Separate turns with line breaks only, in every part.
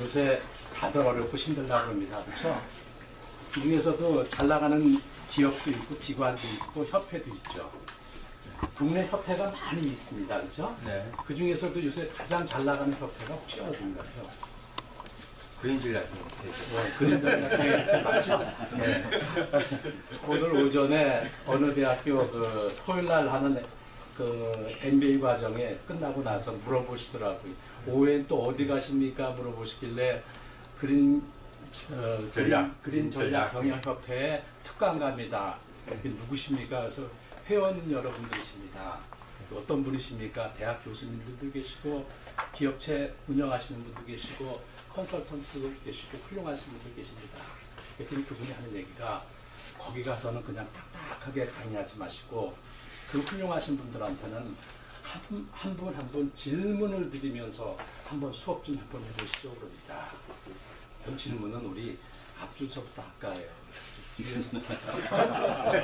요새 다들 어렵고 힘들다고 합니다. 그렇죠? 그 중에서도 잘 나가는 기업도 있고 기관도 있고 협회도 있죠. 국내 협회가 많이 있습니다. 그렇죠?
네.
그 중에서도 요새 가장 잘 나가는 협회가 혹시 어딘가요?
그린전략
그린전략 맞죠? 네. 오늘 오전에 어느 대학교 그 토요일 날 하는 그 MBA 과정에 끝나고 나서 물어보시더라고요. 오후엔 또 어디 가십니까? 물어보시길래 그린 전략 경영협회에 특강갑니다. 누구십니까? 그래서 회원 여러분들이십니다. 어떤 분이십니까? 대학 교수님들도 계시고 기업체 운영하시는 분도 계시고 컨설턴트도 계시고 훌륭하신 분들 계십니다. 그랬더니 그분이 하는 얘기가 거기 가서는 그냥 딱딱하게 강의하지 마시고 그 훌륭하신 분들한테는 한 분 한 분 질문을 드리면서 한번 수업 좀 한번 해보시죠 그럽니다. 그 질문은 우리 앞줄서부터 할까요?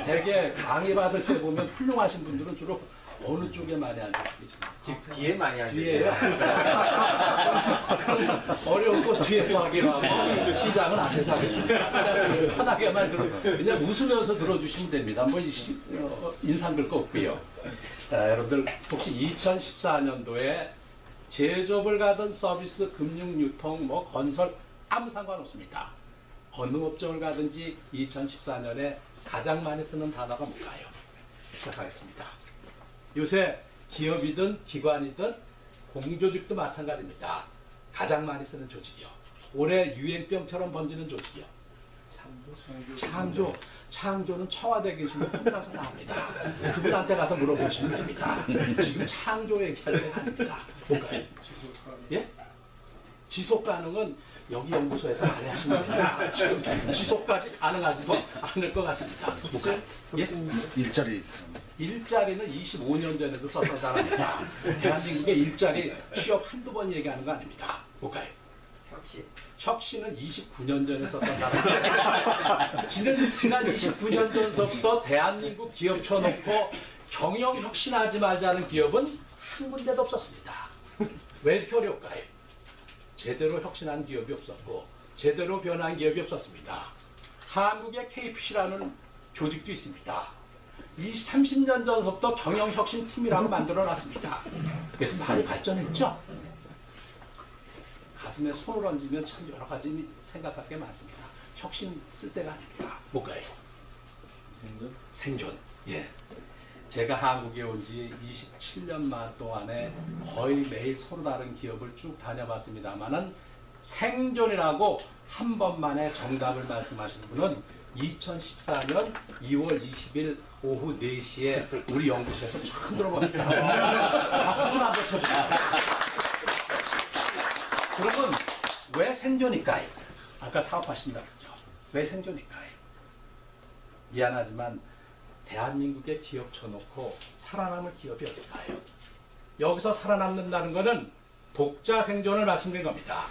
되게 강의 받을 때 보면 훌륭하신 분들은 주로 어느 쪽에 많이 앉아 계십니까?
뒤에 많이 앉아
뒤에요? 어려운 거 뒤에서 하기로 하고 시작은 앞에서 하겠습니다. 그냥 편하게만 그냥 웃으면서 들어주시면 됩니다. 뭐 인상 글 거 없고요. 자, 여러분들 혹시 2014년도에 제조업을 가든 서비스, 금융, 유통, 뭐 건설 아무 상관없습니다. 어느 업종을 가든지 2014년에 가장 많이 쓰는 단어가 뭘까요? 시작하겠습니다. 요새 기업이든 기관이든 공조직도 마찬가지입니다. 가장 많이 쓰는 조직이요. 올해 유행병처럼 번지는 조직이요. 창조는 청와대에 계시면 혼자서 나옵니다. 그분한테 가서 물어보시면 됩니다. 지금 창조 얘기할 때가 아닙니다. 볼까요? 예? 지속 가능은 여기 연구소에서 안 하시면 됩니다. 지금 지속까지 가능하지도 않을 것 같습니다. 볼까요? 예? 일자리는 25년 전에도 썼던 단어입니다. 대한민국의 일자리 취업 한두 번 얘기하는 거 아닙니다. 볼까요? 혁신은 29년 전에 썼던 단어입니다. 지난 29년 전서부터 대한민국 기업 쳐놓고 경영 혁신하지 말자는 기업은 한 군데도 없었습니다. 왜 이렇게 어려울까요? 제대로 혁신한 기업이 없었고 제대로 변한 기업이 없었습니다. 한국의 KPC라는 조직도 있습니다. 30년 전부터 경영혁신팀이라고 만들어놨습니다. 그래서 많이 발전했죠? 가슴에 손을 얹으면 참 여러 가지 생각할 게 많습니다. 혁신 쓸 때가 아닙니다. 뭘까요? 생존. 예. 제가 한국에 온 지 27년 동안에 거의 매일 서로 다른 기업을 쭉 다녀봤습니다만은 생존이라고 한 번만에 정답을 말씀하시는 분은 2014년 2월 20일 오후 4시에 우리 연구소에서 처음 들어봅니다. 박수 좀 한번 쳐주세요. 그러면 왜 생존일까요? 아까 사업하신다 그랬죠? 왜 생존일까요? 미안하지만 대한민국의 기업 쳐놓고 살아남을 기업이 어딜까요? 여기서 살아남는다는 것은 독자 생존을 말씀드린 겁니다.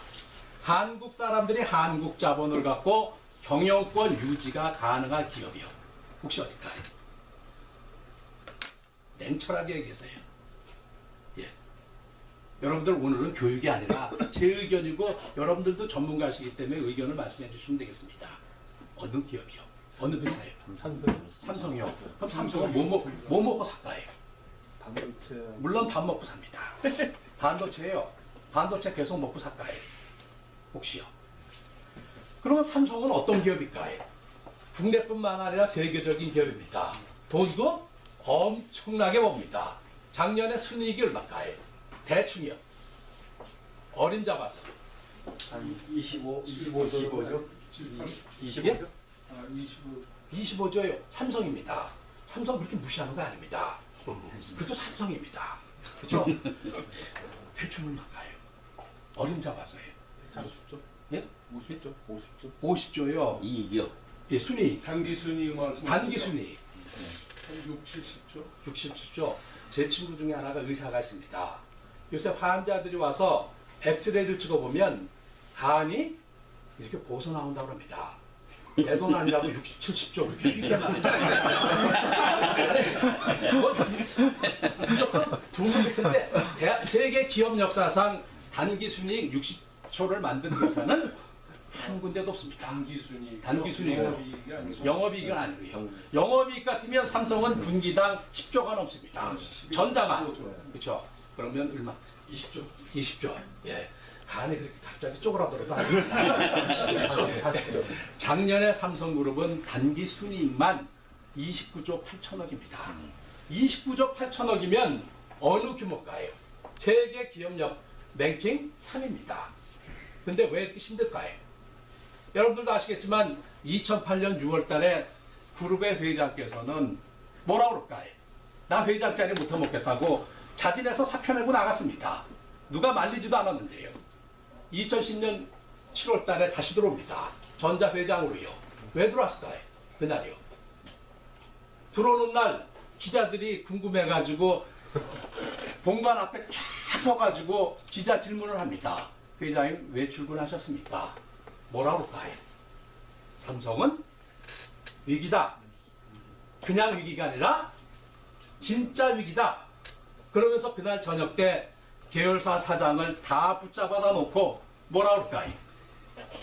한국 사람들이 한국 자본을 갖고 경영권 유지가 가능한 기업이요. 혹시 어딜까요? 냉철하게 얘기하세요. 예. 여러분들 오늘은 교육이 아니라 제 의견이고 여러분들도 전문가시기 때문에 의견을 말씀해 주시면 되겠습니다. 어느 기업이요? 어느 회사예요? 삼성이요. 그럼 삼성은 뭐 먹고 살까요?
반도체.
물론 밥 먹고 삽니다. 반도체예요. 반도체 계속 먹고 살까요? 혹시요? 그러면 삼성은 어떤 기업일까요? 국내뿐만 아니라 세계적인 기업입니다. 돈도 엄청나게 봅니다. 작년에 순이익이 얼마일까요? 대충이요. 어림잡 아서.
한 25죠?
25죠? 25조요. 삼성입니다. 삼성 그렇게 무시하는 거 아닙니다. 그것도 삼성입니다. 그렇죠? 대충 얼마일까요? 어림잡아서요.
50조?
예?
50조? 50조?
50조요.
이익이요.
예, 순이익.
단기 순이익 말씀.
단기 순이익.
한 6, 70조?
60조. 제 친구 중에 하나가 의사가 있습니다. 요새 환자들이 와서 엑스레이를 찍어보면 간이 이렇게 벗어 나온다고 합니다. 내 돈 아니라고 60, 70조 그렇게 쉽게 무조건 부문일 텐데 세계 기업 역사상 단기 순이익 약초를 만든 회사는 한 군데도 없습니다. 단기순이익.
영업이익이 아니고.
영업이익은 아니고요. 영업이익 같으면 삼성은 분기당 10조가 넘습니다. 전자만. 그렇죠. 그러면 얼마?
20조.
20조. 예. 간에 그렇게 갑자기 쪼그라들어도 작년에 삼성그룹은 단기 순이익만 29조 8천억입니다. 29조 8천억이면 어느 규모일까요? 세계 기업력 랭킹 3위입니다. 근데 왜 이렇게 힘들까요? 여러분들도 아시겠지만 2008년 6월 달에 그룹의 회장께서는 뭐라 그럴까요? 나 회장 자리 못 해먹겠다고 자진해서 사표 내고 나갔습니다. 누가 말리지도 않았는데요. 2010년 7월 달에 다시 들어옵니다. 전자회장으로요. 왜 들어왔을까요? 그날이요. 들어오는 날 기자들이 궁금해가지고 본관 앞에 쫙 서가지고 기자 질문을 합니다. 회장님 왜 출근하셨습니까? 뭐라고 할까요? 삼성은 위기다. 그냥 위기가 아니라 진짜 위기다. 그러면서 그날 저녁 때 계열사 사장을 다 붙잡아다 놓고 뭐라고 할까요?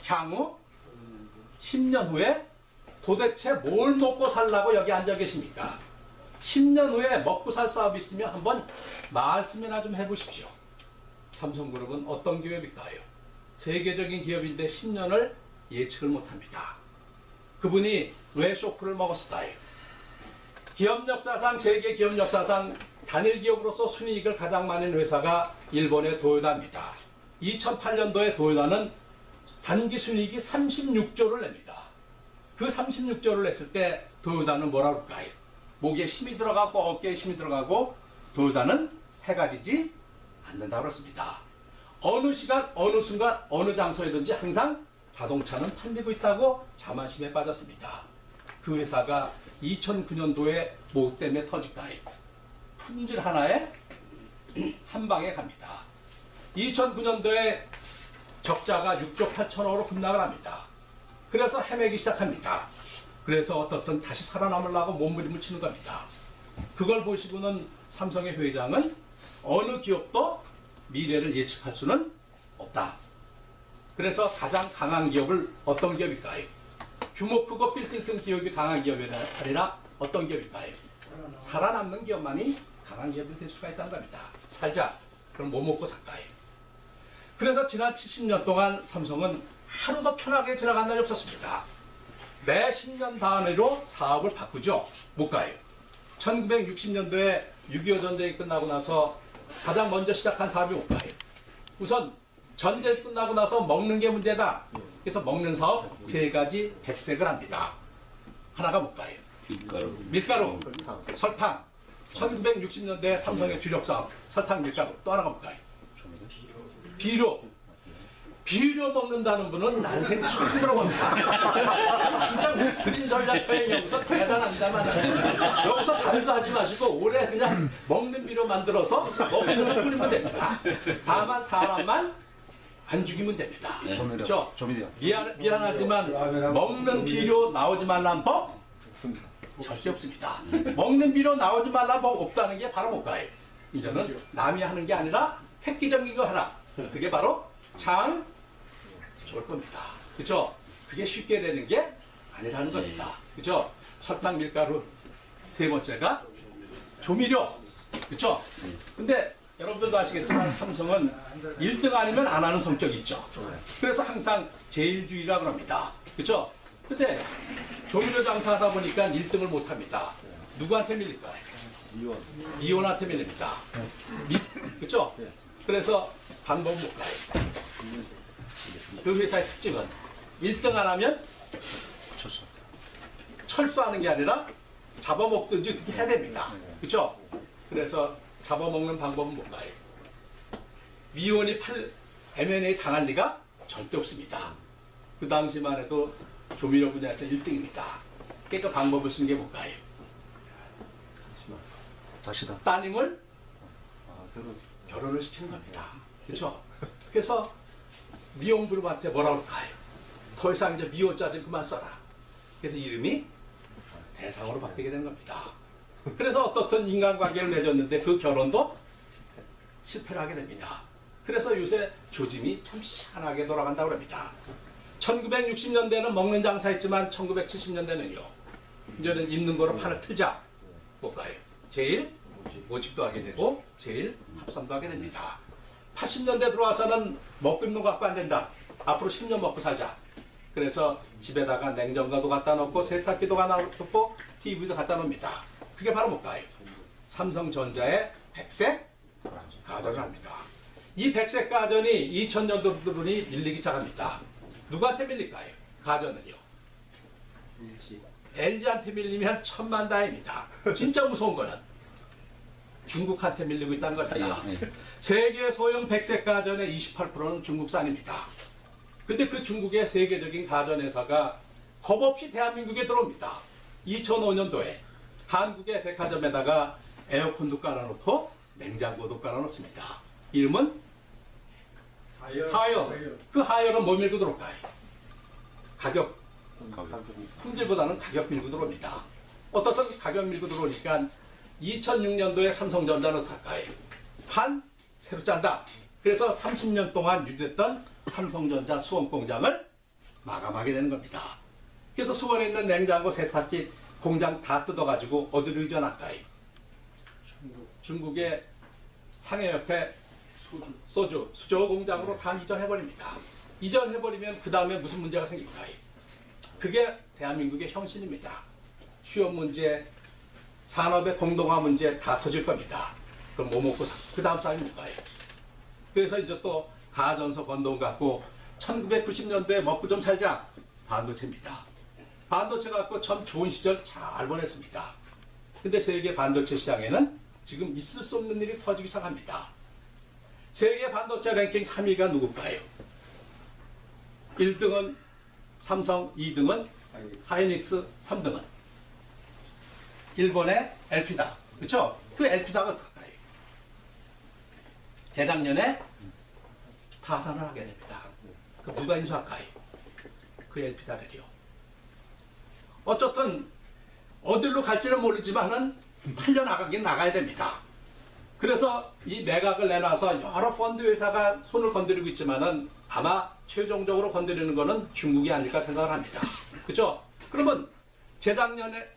향후 10년 후에 도대체 뭘 먹고 살라고 여기 앉아 계십니까? 10년 후에 먹고 살 사업이 있으면 한번 말씀이나 좀 해보십시오. 삼성그룹은 어떤 기업일까요? 세계적인 기업인데 10년을 예측을 못합니다. 그분이 왜 쇼크를 먹었을까요? 기업 역사상, 세계 기업 역사상 단일 기업으로서 순이익을 가장 많이 낸 회사가 일본의 도요다입니다. 2008년도에 도요다는 단기 순이익이 36조를 냅니다. 그 36조를 냈을 때 도요다는 뭐라고 할까요? 목에 힘이 들어가고 어깨에 힘이 들어가고 도요다는 해가 지지 않는다고 그랬습니다. 어느 시간, 어느 순간, 어느 장소에든지 항상 자동차는 팔리고 있다고 자만심에 빠졌습니다. 그 회사가 2009년도에 뭐 때문에 터질까요? 품질 하나에 한 방에 갑니다. 2009년도에 적자가 6조 8천억으로 급락을 합니다. 그래서 헤매기 시작합니다. 그래서 어떻든 다시 살아남으려고 몸부림을 치는 겁니다. 그걸 보시고는 삼성의 회장은 어느 기업도 미래를 예측할 수는 없다. 그래서 가장 강한 기업을 어떤 기업일까요? 규모 크고 빌딩 큰 기업이 강한 기업이 아니라 어떤 기업일까요? 살아남는 기업만이 강한 기업이 될 수가 있다는 겁니다. 살자. 그럼 뭐 먹고 살까요? 그래서 지난 70년 동안 삼성은 하루도 편하게 지나간 날이 없었습니다. 매 10년 단위로 사업을 바꾸죠. 못 가요. 1960년도에 6.25 전쟁이 끝나고 나서 가장 먼저 시작한 사업이 못 가요. 우선 전쟁 끝나고 나서 먹는 게 문제다. 그래서 먹는 사업 3가지 백색을 합니다. 하나가 못 가요. 밀가루, 설탕. 1960년대 삼성의 주력 사업 설탕, 밀가루. 또 하나가 못 가요. 비료. 비료 먹는다는 분은 난생 처음 들어봅니다. 진짜 그린 전략표에 여기서 대단한다만 여기서 다른 거 하지 마시고 올해 그냥 먹는 비료 만들어서 먹으면서 뿌리면 됩니다. 다만 사람만 안 죽이면 됩니다. 그렇죠? 미안하지만 먹는 비료 나오지 말라는 법 절대 없습니다. 먹는 비료 나오지 말라는 법 없다는 게 바로 뭘까요? 이제는 남이 하는 게 아니라 획기적인 거 하나. 그게 바로 장 좋을 겁니다. 그렇죠? 그게 쉽게 되는 게 아니라는 겁니다. 그렇죠? 설탕, 밀가루. 3번째가 조미료. 그렇죠? 근데 여러분들도 아시겠지만 삼성은 1등 아니면 안 하는 성격이 있죠. 그래서 항상 제일주의라고 합니다. 그렇죠? 근데 조미료 장사하다 보니까 1등을 못 합니다. 누구한테 밀릴까요? 이온한테 밀립니다. 그렇죠? 그래서 방법은 못 가요. 그 회사의 특징은 1등 안 하면 철수하는 게 아니라 잡아먹든지 어떻게 해야 됩니다. 그렇죠? 그래서 잡아먹는 방법은 뭔가요? 미원이 M&A 당할 리가 절대 없습니다. 그 당시만 해도 조미료 분야에서 1등입니다. 그러니까 방법을 쓴 게 뭔가요? 따님을 결혼을 시키는 겁니다. 그렇죠? 그래서 미용그룹한테 뭐라고 할까요? 더 이상 이제 미호자 좀 그만 써라. 그래서 이름이 대상으로 바뀌게 되는 겁니다. 그래서 어떻든 인간관계를 맺었는데 그 결혼도 실패를 하게 됩니다. 그래서 요새 조짐이 참 희한하게 돌아간다고 합니다. 1960년대는 먹는 장사했지만 1970년대는요. 이제는 입는 거로 판을 틀자. 뭘까요? 제일 모집도 하게 되고 제일 합성도 하게 됩니다. 80년대 들어와서는 먹고 입는 거 갖고 안 된다. 앞으로 10년 먹고 살자. 그래서 집에다가 냉장고도 갖다 놓고 세탁기도 갖다 놓고 TV도 갖다 놓습니다. 그게 바로 뭘까요? 삼성전자의 백색 가전을 합니다. 이 백색 가전이 2000년도 들으니 밀리기 시작합니다. 누구한테 밀릴까요? 가전은요. LG한테 밀리면 천만다행입니다. 진짜 무서운 거는 중국한테 밀리고 있다는 겁니다. 세계 소형 백색 가전의 28%는 중국산입니다. 근데 그 중국의 세계적인 가전회사가 겁없이 대한민국에 들어옵니다. 2005년도에 한국의 백화점에다가 에어컨도 깔아놓고 냉장고도 깔아놓습니다. 이름은 하이어. 그 하이어는 뭐 밀고 들어올까요? 가격. 품질보다는 가격 밀고 들어옵니다. 어떻든 가격 밀고 들어오니까 2006년도에 삼성전자는 어떡할까요? 판 새로 짠다. 그래서 30년 동안 유지됐던 삼성전자 수원 공장을 마감하게 되는 겁니다. 그래서 수원에 있는 냉장고, 세탁기 공장 다 뜯어가지고 어디로 이전할까요? 중국의 상해 옆에 수조 공장으로 다 이전해버립니다. 이전해버리면 그 다음에 무슨 문제가 생길까요? 그게 대한민국의 현실입니다. 취업 문제, 산업의 공동화 문제 다 터질 겁니다. 그럼 뭐 먹고 그 다음 싸움이 뭘까요? 그래서 이제 또 가전서 건동 갖고 1990년대에 먹고 좀 살자. 반도체입니다. 반도체 갖고 참 좋은 시절 잘 보냈습니다. 근데 세계 반도체 시장에는 지금 있을 수 없는 일이 터지기 시작합니다. 세계 반도체 랭킹 3위가 누굴까요? 1등은 삼성, 2등은 하이닉스, 3등은 일본의 엘피다. 그렇죠? 그 엘피다가 어떨까요? 재작년에 파산을 하게 됩니다. 그 누가 인수할까요? 그 엘피다를요. 어쨌든 어디로 갈지는 모르지만은 팔려나가긴 나가야 됩니다. 그래서 이 매각을 내놔서 여러 펀드 회사가 손을 건드리고 있지만은 아마 최종적으로 건드리는 거는 중국이 아닐까 생각을 합니다. 그렇죠? 그러면 재작년에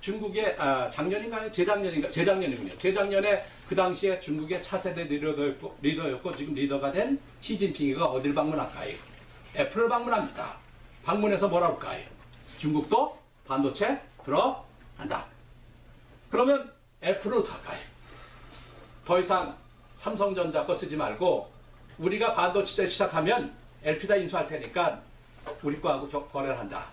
중국의 작년인가요? 재작년이군요. 재작년에 그 당시에 중국의 차세대 리더였고 지금 리더가 된 시진핑이가 어딜 방문할까요? 애플을 방문합니다. 방문해서 뭐라고 할까요? 중국도 반도체 들어간다. 그러면 애플은 어떡할까요? 더 이상 삼성전자 거 쓰지 말고 우리가 반도체 시작하면 엘피다 인수할 테니까 우리 거하고 거래를 한다.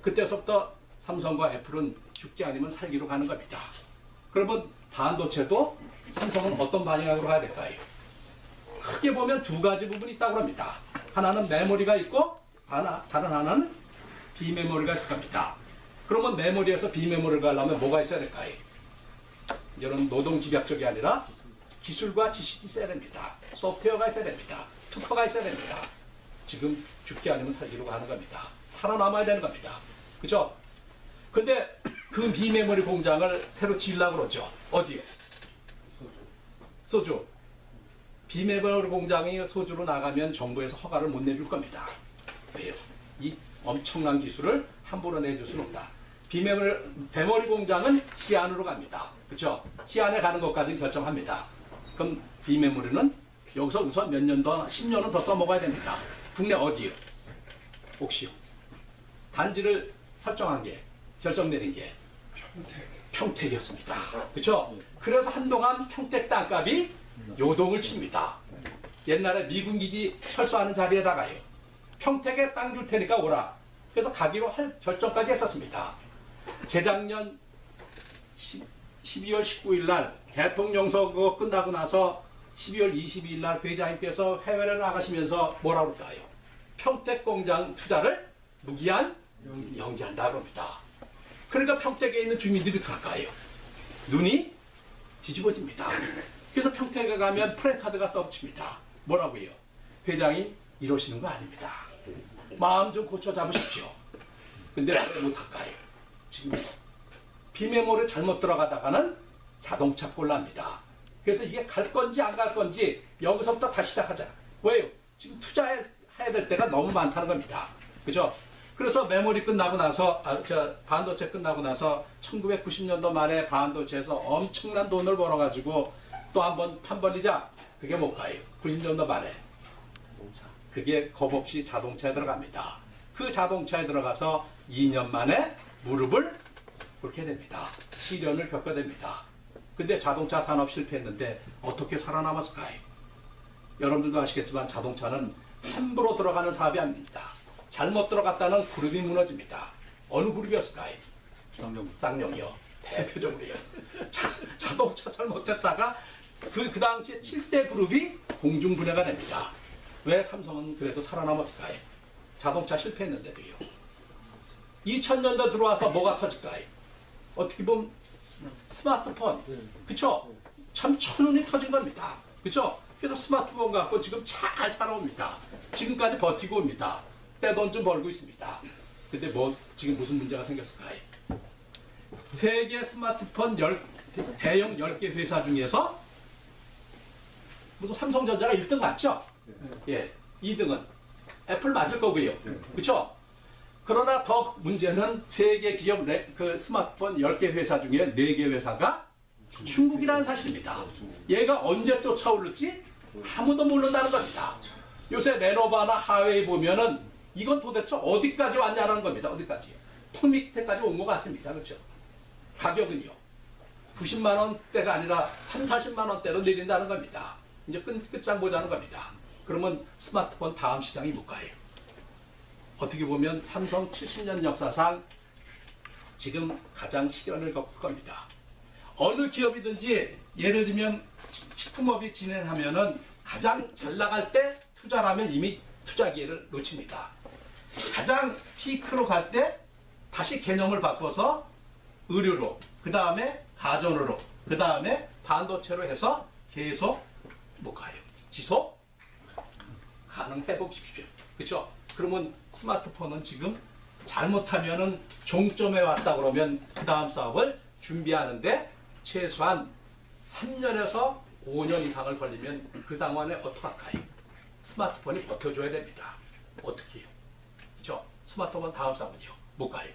그때서부터 삼성과 애플은 죽지 않으면 살기로 가는 겁니다. 그러면 반도체도 삼성은 어떤 방향으로 가야 될까요? 크게 보면 두 가지 부분이 있다고 합니다. 하나는 메모리가 있고 다른 하나는 비메모리가 있을 겁니다. 그러면 메모리에서 비메모리를 가려면 뭐가 있어야 될까요? 이런 노동 집약적이 아니라 기술과 지식이 있어야 됩니다. 소프트웨어가 있어야 됩니다. 특허가 있어야 됩니다. 지금 죽지 않으면 살기로 가는 겁니다. 살아남아야 되는 겁니다. 그죠? 근데 그 비메모리 공장을 새로 지으려고 그러죠. 어디에? 소주. 비메모리 공장이 소주로 나가면 정부에서 허가를 못 내줄 겁니다. 왜요? 이 엄청난 기술을 함부로 내줄 수는 없다. 비메모리 공장은 시안으로 갑니다. 그렇죠? 시안에 가는 것까지는 결정합니다. 그럼 비메모리는 여기서 우선 몇 년 더, 10년은 더 써먹어야 됩니다. 국내 어디요? 옥시요. 단지를 설정한 게, 결정내린 게 평택이었습니다. 그렇죠? 그래서 한동안 평택 땅값이 요동을 칩니다. 옛날에 미군 기지 철수하는 자리에다가요. 평택에 땅 줄 테니까 오라. 그래서 가기로 할 결정까지 했었습니다. 재작년 12월 19일 날 대통령 선거 끝나고 나서 12월 22일 날 회장님께서 해외를 나가시면서 뭐라고 할까요? 평택 공장 투자를 무기한 연기한다고 합니다. 그러니까 평택에 있는 주민들이 어떡할까요? 눈이 뒤집어집니다. 그래서 평택에 가면 프랜카드가 써붙입니다. 뭐라고 해요? 회장이 이러시는 거 아닙니다. 마음 좀 고쳐 잡으십시오. 근데 왜 못할까요? 지금 비메모를 잘못 들어가다가는 자동차 꼴납니다. 그래서 이게 갈 건지 안 갈 건지 여기서부터 다시 시작하자. 왜요? 지금 투자해야 될 때가 너무 많다는 겁니다. 그죠? 그래서 메모리 끝나고 나서, 반도체 끝나고 나서 1990년도 말에 반도체에서 엄청난 돈을 벌어가지고 또 한번 판 벌리자. 그게 뭘까요? 90년도 말에. 그게 겁없이 자동차에 들어갑니다. 그 자동차에 들어가서 2년 만에 무릎을 꿇게 됩니다. 시련을 겪게 됩니다. 근데 자동차 산업 실패했는데 어떻게 살아남았을까요? 여러분들도 아시겠지만 자동차는 함부로 들어가는 사업이 아닙니다. 잘못 들어갔다는 그룹이 무너집니다. 어느 그룹이었을까요? 쌍용이요. 대표적으로요. 자동차 잘못했다가 그 당시에 7대 그룹이 공중분해가 됩니다. 왜 삼성은 그래도 살아남았을까요? 자동차 실패했는데도요. 2000년대 들어와서 뭐가 터질까요? 어떻게 보면 스마트폰. 그쵸? 참 천운이 터진 겁니다. 그쵸? 그래서 스마트폰 갖고 지금 잘 살아옵니다. 지금까지 버티고 옵니다. 떼돈 좀 벌고 있습니다. 근데 지금 무슨 문제가 생겼을까요? 세계 스마트폰 대형 10개 회사 중에서 무슨 삼성전자가 1등 맞죠? 예, 2등은 애플 맞을 거고요. 그렇죠? 그러나 더 문제는 세계 기업 그 스마트폰 10개 회사 중에 4개 회사가 중국이라는 사실입니다. 얘가 언제 쫓아오를지 아무도 모른다는 겁니다. 요새 레노버나 하웨이 보면은 이건 도대체 어디까지 왔냐는 겁니다. 어디까지? 턱 밑에까지 온 것 같습니다. 그렇죠? 가격은요. 90만 원대가 아니라 3, 40만 원대로 내린다는 겁니다. 이제 끝장 보자는 겁니다. 그러면 스마트폰 다음 시장이 뭘까요? 어떻게 보면 삼성 70년 역사상 지금 가장 시련을 겪을 겁니다. 어느 기업이든지 예를 들면 식품업이 진행하면은 가장 잘 나갈 때 투자를 하면 이미 투자 기회를 놓칩니다. 가장 피크로 갈 때 다시 개념을 바꿔서 의료로, 그 다음에 가전으로, 그 다음에 반도체로 해서 계속 못 가요. 지속 가능해 보십시오. 그렇죠? 그러면 스마트폰은 지금 잘못하면은 종점에 왔다 그러면 그 다음 사업을 준비하는데 최소한 3년에서 5년 이상을 걸리면 그 당원에 어떡할까요? 스마트폰이 버텨줘야 됩니다. 어떻게 해요? 그렇죠? 스마트폰 다음 사업은요? 못 가요.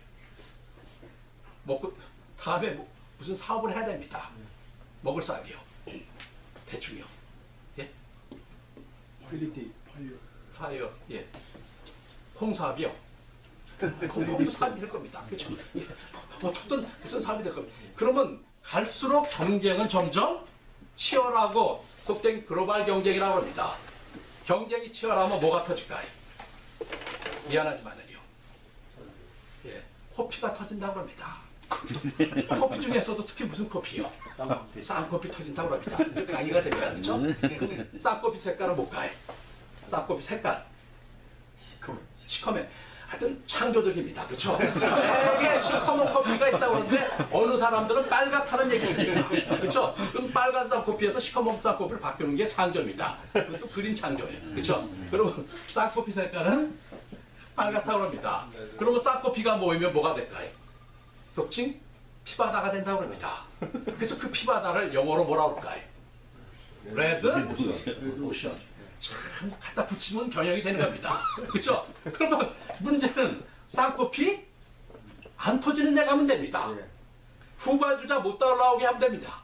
먹고 다음에 무슨 사업을 해야 됩니다. 먹을 사업이요. 대충이요. 예? 파이어. 예. 콩사업이요. 콩도 사업이 될 겁니다. 그렇죠? 예. 어쨌든 무슨 사업이 될 겁니다. 그러면 갈수록 경쟁은 점점 치열하고 속된 글로벌 경쟁이라고 합니다. 경쟁이 치열하면 뭐가 터질까요? 미안하지만은요. 예. 코피가 터진다고 합니다. 커피 중에서도 특히 무슨 커피요? 쌍커피 터진다고 합니다. 강의가 됩니다. 그렇죠? 쌍커피 색깔은 뭘까요? 쌍커피 색깔. 시커먼. 하여튼 창조적입니다. 그렇죠? 되게 시커먼 커피가 있다고 하는데 어느 사람들은 빨갛다는 얘기가 있습니다. 그렇죠? 그럼 빨간 쌍커피에서 시커먼 쌍커피를 바꾸는 게 창조입니다. 그것도 그린 창조예요. 그렇죠? 그러면 쌍커피 색깔은 빨갛다고 합니다. 그러면 쌍커피가 모이면 뭐가 될까요? 속칭 피바다가 된다고 합니다. 그래서 그 피바다를 영어로 뭐라고 할까요? 레드 오션. 참 갖다 붙이면 경영이 되는 겁니다. 그렇죠? 그러면 문제는 쌍코피 안 터지는 데 가면 됩니다. 후발주자 못 따라오게 하면 됩니다.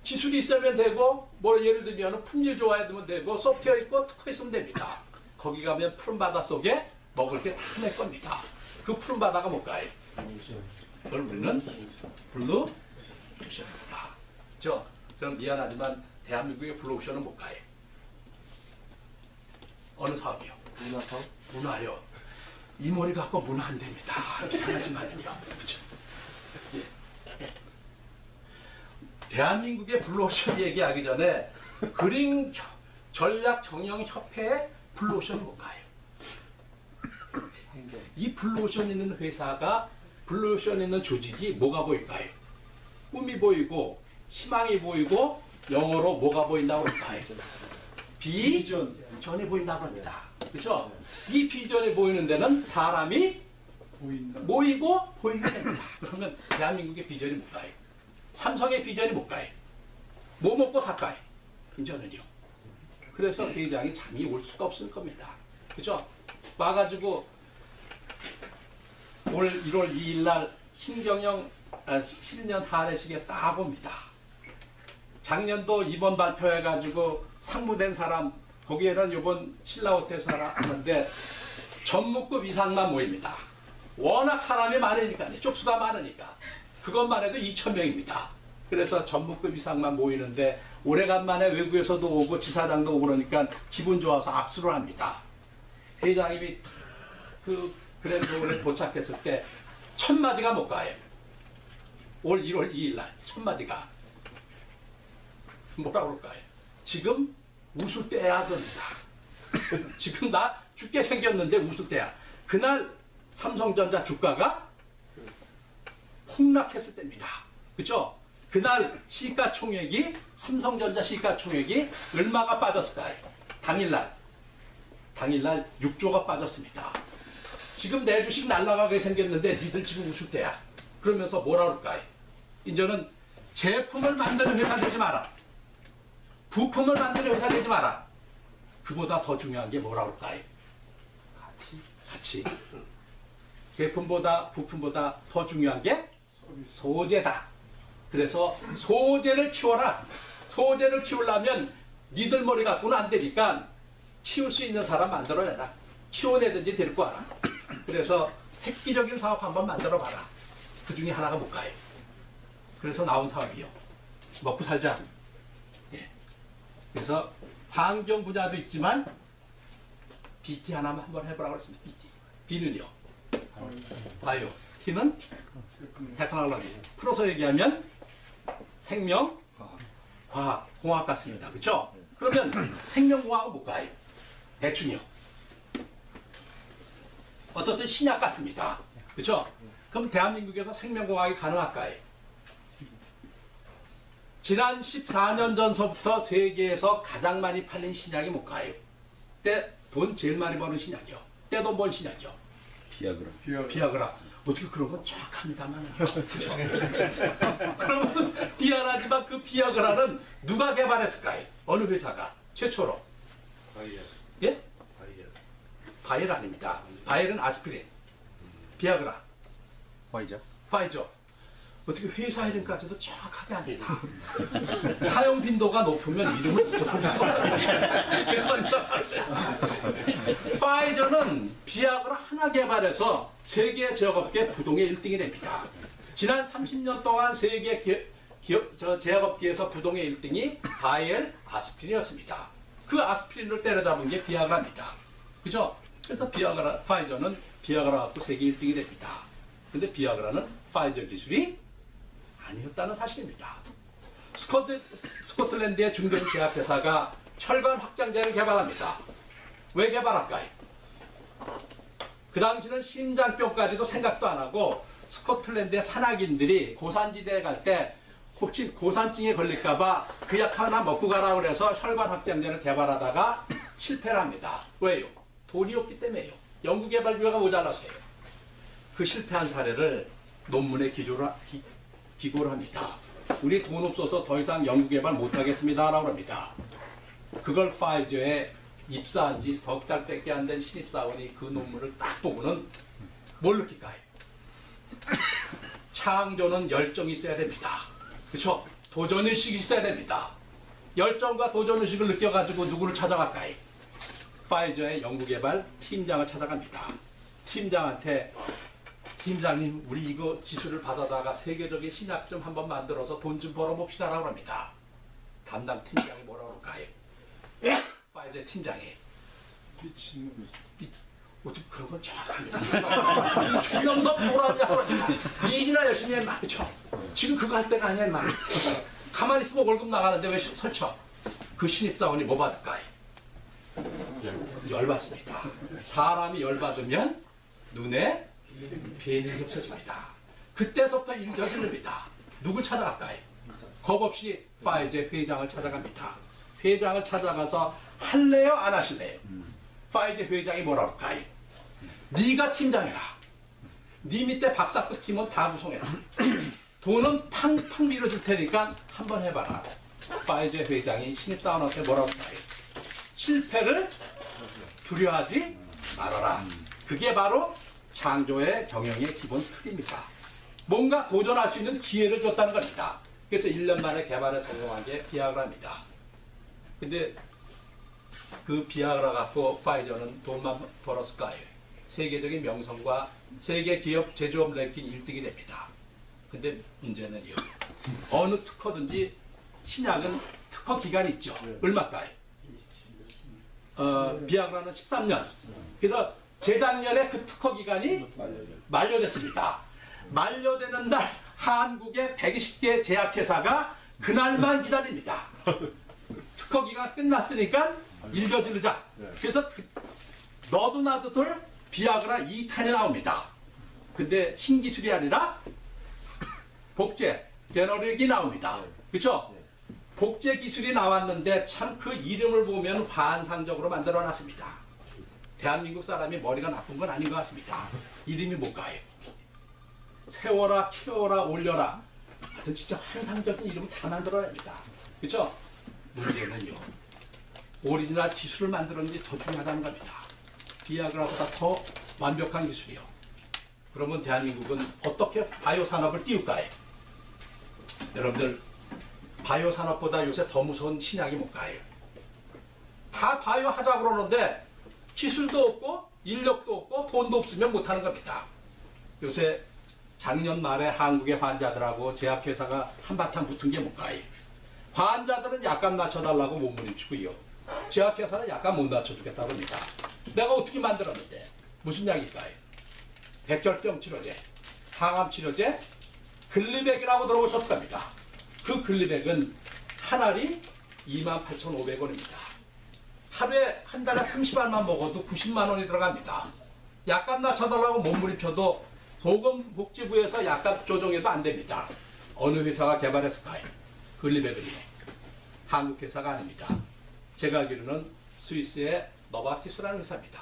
기술이 있으면 되고 뭐 예를 들면 품질 좋아야 되면 되고 소프트웨어 있고 특허 있으면 됩니다. 거기 가면 푸른 바다 속에 먹을 게 다 낼 겁니다. 그 푸른 바다가 뭘까요? 그걸 우리는 블루 오션입니다. 그렇죠? 그럼 미안하지만 대한민국의 블루 오션은 뭘까요? 어느 사업이요?
문화 사업?
문화요. 이 머리 갖고 문화 안 됩니다. 미안하지만요. 그렇죠? 예. 대한민국의 블루오션 얘기하기 전에 그린 전략경영협회의 블루오션이 뭔가요? 이 블루오션 있는 회사가 블루오션 있는 조직이 뭐가 보일까요? 꿈이 보이고 희망이 보이고 영어로 뭐가 보인다고 할까요? 비전이 보인다고 합니다. 그렇죠? 이 비전이 보이는 데는 사람이 모이고 보이게 됩니다. 그러면 대한민국의 비전이 뭘까요? 삼성의 비전이 뭘까요? 뭐 먹고 살까요? 이제는요. 그래서 회장이 잠이 올 수가 없을 겁니다. 그죠? 와가지고 올 1월 2일 날 신경영 신년 할애식에 딱 옵니다. 작년도 이번 발표해가지고 상무된 사람 거기에는 이번 신라호텔에서 하는데 전무급 이상만 모입니다. 워낙 사람이 많으니까 쪽수가 많으니까 그것만 해도 2,000명입니다. 그래서 전무급 이상만 모이는데 오래간만에 외국에서도 오고 지사장도 오고 그러니까 기분 좋아서 악수를 합니다. 회장님이 그 그랜드홀에 도착했을 때 첫 마디가 뭘까요? 올 1월 2일 날 첫 마디가 뭐라 그럴까요? 지금 웃을 때야 그럽니다. 지금 나 죽게 생겼는데 웃을 때야. 그날 삼성전자 주가가 폭락했을 때입니다. 그죠? 그날 시가총액이 삼성전자 시가총액이 얼마가 빠졌을까요? 당일날 6조가 빠졌습니다. 지금 내 주식 날라가게 생겼는데 니들 지금 웃을 때야. 그러면서 뭐라 그럴까요? 이제는 제품을 만드는 회사 되지 마라. 부품을 만드는 회사 되지 마라. 그보다 더 중요한 게 뭐라 그럴까요? 가치. 제품보다 부품보다 더 중요한 게 소재다. 그래서 소재를 키워라. 소재를 키우려면 니들 머리 갖고는 안 되니까 키울 수 있는 사람 만들어내라. 키워내든지 데리고 와라. 그래서 획기적인 사업 한번 만들어봐라. 그 중에 하나가 뭘까요? 그래서 나온 사업이요. 먹고 살자. 예. 그래서 환경 분야도 있지만 BT 하나만 한번 해보라고 했습니다. BT. B는요. 바이오. T는 테크놀로지. 풀어서 얘기하면 생명, 과학, 공학 같습니다. 그렇죠? 그러면 생명공학은 뭘까요? 대충요. 어떻든 신약 같습니다. 그렇죠? 그럼 대한민국에서 생명공학이 가능할까요? 지난 14년 전서부터 세계에서 가장 많이 팔린 신약이 뭘까요? 때 돈 제일 많이 버는 신약이요. 떼돈 번 신약이요. 비아그라. 어떻게 그런 건 정확합니다만. 그렇죠? 그러면 미안하지만 그 비아그라는 누가 개발했을까요? 어느 회사가 최초로?
바이엘.
예? 바이엘 아닙니다. 바이엘은 아스피린. 비아그라. 파이저. 어떻게 회사 이름까지도 정확하게 합니다. 사용 빈도가 높으면 이름을 잊어버릴 수가 없어요. 죄송합니다. 파이저는 비약을 하나 개발해서 세계 제약업계 부동의 1등이 됩니다. 지난 30년 동안 세계 제약업계에서 부동의 1등이 바이엘 아스피린이었습니다. 그 아스피린을 때려잡은 게 비아그라입니다. 그죠? 그래서 파이저는 비아그라 갖고 세계 1등이 됩니다. 근데 비아그라는 파이저 기술이 아니었다는 사실입니다. 스코틀랜드의 중견 제약회사가 혈관 확장제를 개발합니다. 왜 개발할까요? 그 당시는 심장병까지도 생각도 안 하고 스코틀랜드의 산악인들이 고산지대에 갈 때 혹시 고산증에 걸릴까봐 그 약 하나 먹고 가라 그래서 혈관 확장제를 개발하다가 실패를 합니다. 왜요? 돈이 없기 때문에요. 연구개발비가 모자라서요. 그 실패한 사례를 논문에 기고를 합니다. 우리 돈 없어서 더 이상 연구개발 못하겠습니다 라고 합니다. 그걸 파이저에 입사한 지 석 달밖에 안 된 신입사원이 그 논문을 딱 보고는 뭘 느낄까요? 창조는 열정이 있어야 됩니다. 그렇죠? 도전의식이 있어야 됩니다. 열정과 도전의식을 느껴가지고 누구를 찾아갈까요? 파이저의 연구개발 팀장을 찾아갑니다. 팀장한테 팀장님 우리 이거 기술을 받아다가 세계적인 신약 좀 한번 만들어서 돈 좀 벌어봅시다 라고 합니다. 담당 팀장이 뭐라고 할까요? 파이저 팀장이 어떻게 그런 건 정확합니다. 주명 더 뭐라냐 일이나 열심히 해 말이죠. 지금 그거 할 때가 아니야 말. 가만히 있으면 월급 나가는데 왜 설쳐? 그 신입사원이 뭐 받을까요? 열받습니다. 사람이 열받으면 눈에 뵈는 게 없어집니다. 그때서부터 일저질릅니다. 누굴 찾아갈까요? 겁없이 파이저 회장을 찾아갑니다. 회장을 찾아가서 할래요 안 하실래요? 파이저 회장이 뭐라고 할까요? 네가 팀장이라. 네 밑에 박사급 팀은 다 구성해라. 돈은 팡팡 밀어줄 테니까 한번 해봐라. 파이저 회장이 신입사원한테 뭐라고 할까요? 실패를 두려워하지 말아라. 그게 바로 창조의 경영의 기본 틀입니다. 뭔가 도전할 수 있는 기회를 줬다는 겁니다. 그래서 1년 만에 개발에 성공한 게 비아그라입니다. 근데 그 비아그라 갖고 파이저는 돈만 벌었을까요? 세계적인 명성과 세계 기업 제조업 랭킹 1등이 됩니다. 근데 문제는요. 어느 특허든지 신약은 특허 기간이 있죠. 얼마까요? 비아그라는 13년. 그래서 재작년에 그 특허 기간이 만료됐습니다. 만료되는 날 한국의 120개 제약회사가 그날만 기다립니다. 특허 기간 끝났으니까 일저지르자. 그래서 너도 나도 돌 비아그라 2탄이 나옵니다. 근데 신기술이 아니라 복제, 제너릭이 나옵니다. 그렇죠? 복제 기술이 나왔는데 참 그 이름을 보면 환상적으로 만들어놨습니다. 대한민국 사람이 머리가 나쁜 건 아닌 것 같습니다. 이름이 뭘까요? 세워라, 키워라, 올려라. 하여튼 진짜 환상적인 이름을 다 만들어냅니다. 그렇죠? 문제는요. 오리지널 기술을 만드는 게 더 중요하다는 겁니다. 비아그라보다 더 완벽한 기술이요. 그러면 대한민국은 어떻게 바이오 산업을 띄울까요? 여러분들 바이오 산업보다 요새 더 무서운 신약이 뭘까요? 다 바이오 하자고 그러는데 기술도 없고 인력도 없고 돈도 없으면 못하는 겁니다. 요새 작년 말에 한국의 환자들하고 제약회사가 한바탕 붙은 게 뭘까요? 환자들은 약값 낮춰달라고 몸부림치고요. 제약회사는 약값 못 낮춰주겠다고 합니다. 내가 어떻게 만들었는데 무슨 약일까요? 백혈병 치료제, 항암 치료제, 글리백이라고 들어보셨을 겁니다. 그 글리백은 한 알이 28,500원입니다. 하루에 한 달에 30알만 먹어도 90만 원이 들어갑니다. 약값 낮춰달라고 몸부림쳐도 보건복지부에서 약값 조정해도 안 됩니다. 어느 회사가 개발했을까요? 글리백은요. 한국 회사가 아닙니다. 제가 알기로는 스위스의 노바티스라는 회사입니다.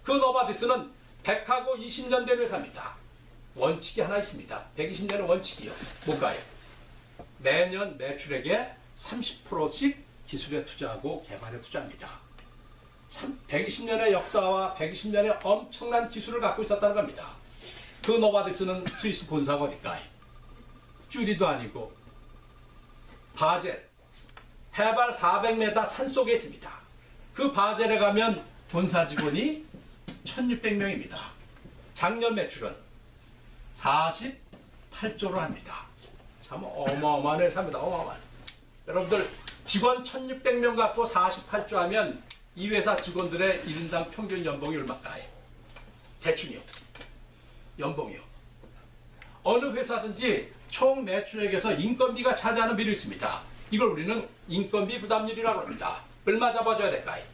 그 노바티스는 100하고 20년 된 회사입니다. 원칙이 하나 있습니다. 120년의 원칙이요. 뭔가요? 매년 매출액의 30%씩 기술에 투자하고 개발에 투자합니다. 120년의 역사와 120년의 엄청난 기술을 갖고 있었다는 겁니다. 그 노바티스는 스위스 본사가 어딜까요? 쭈리도 아니고 바젤, 해발 400m 산속에 있습니다. 그 바젤에 가면 본사 직원이 1600명입니다. 작년 매출은 48조를 합니다. 참 어마어마한 회사입니다. 어마어마한. 여러분들 직원 1600명 갖고 48조 하면 이 회사 직원들의 1인당 평균 연봉이 얼마일까요? 대충이요. 연봉이요. 어느 회사든지 총 매출액에서 인건비가 차지하는 비율이 있습니다. 이걸 우리는 인건비 부담률이라고 합니다. 얼마 잡아줘야 될까요?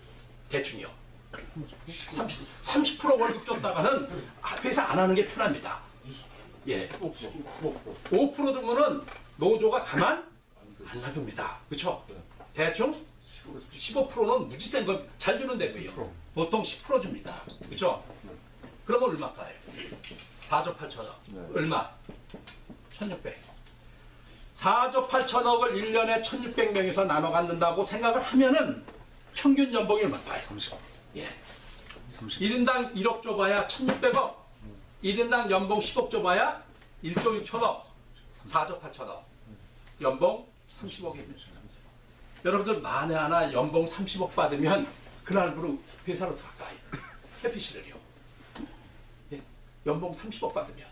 대충이요. 30% 월급 줬다가는 회사 안 하는 게 편합니다. 예. 5% 주면은 노조가 가만 안 놔둡니다. 그렇죠? 대충 15%는 무지 센 거 잘 주는 데고요. 보통 10% 줍니다. 그렇죠? 그러면 얼마일까요? 4조 8천억. 얼마? 1600. 4조 8천억을 1년에 1600명에서 나눠 갖는다고 생각을 하면은 평균 연봉이 얼마일까요? 30억. 예. 1인당 1억 줘봐야 1600억. 1인당 연봉 10억 줘봐야 1조 6천억. 4조 8천억. 연봉 30억입니다. 여러분들 만에 하나 연봉 30억 받으면 그날부로 회사로 들어갈까요? 해피시를요. 예? 연봉 30억 받으면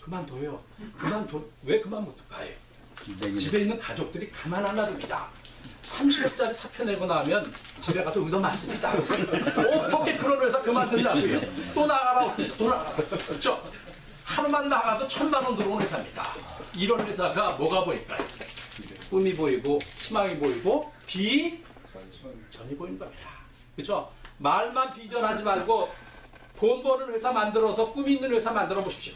그만둬요. 왜 그만 못 둘까요? 집에 있는 가족들이 가만 안 놔둡니다. 30억짜리 사표 내고 나면 집에 가서 의도 맞습니다. 어떻게 그런 회사 그만두냐고요. 또 나가라. 또 나가라. 그렇죠? 하루만 나가도 1000만 원 들어오는 회사입니다. 이런 회사가 뭐가 보일까요? 꿈이 보이고 희망이 보이고 비전이 보이는 겁니다. 그렇죠? 말만 비전하지 말고 돈 버는 회사 만들어서 꿈 있는 회사 만들어 보십시오.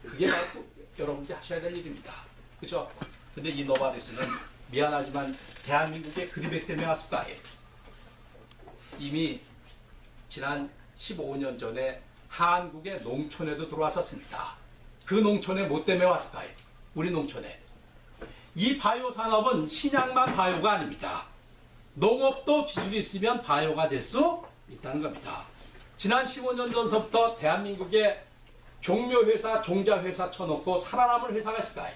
그게 바로 여러분들이 하셔야 될 일입니다. 그렇죠? 근데 이 노바디스는 미안하지만 대한민국의 그리백 때문에 왔을까요? 이미 지난 15년 전에 한국의 농촌에도 들어왔었습니다. 그 농촌에 뭐 때문에 왔을까요? 우리 농촌에 이 바이오 산업은 신약만 바이오가 아닙니다. 농업도 기술이 있으면 바이오가 될 수 있다는 겁니다. 지난 15년 전서부터 대한민국에 종묘회사, 종자회사 쳐놓고 살아남을 회사가 있을까요?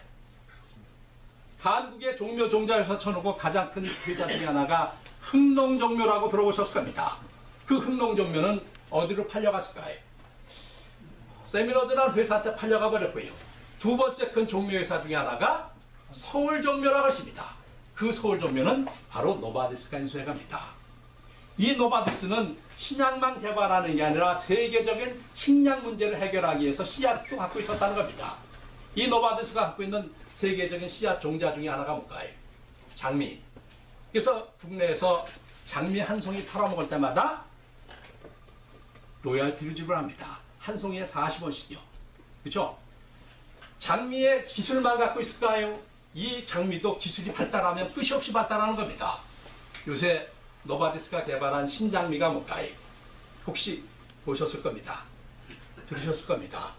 한국의 종묘, 종자회사 쳐놓고 가장 큰 회사 중에 하나가 흥농종묘라고 들어보셨을 겁니다. 그 흥농종묘는 어디로 팔려갔을까요? 세미너즈라는 회사한테 팔려가 버렸고요. 두 번째 큰 종묘회사 중에 하나가 서울종묘라고 했습니다. 그 서울종묘는 바로 노바디스가 인수해갑니다. 이 노바디스는 신약만 개발하는 게 아니라 세계적인 식량 문제를 해결하기 위해서 씨앗도 갖고 있었다는 겁니다. 이 노바디스가 갖고 있는 세계적인 씨앗 종자 중에 하나가 뭘까요? 장미. 그래서 국내에서 장미 한 송이 팔아먹을 때마다 로열티를 지불합니다. 한 송이에 40원씩이요. 그렇죠? 장미의 기술만 갖고 있을까요? 이 장미도 기술이 발달하면 끝이 없이 발달하는 겁니다. 요새 노바디스가 개발한 신장미가 뭘까요? 혹시 보셨을 겁니다. 들으셨을 겁니다.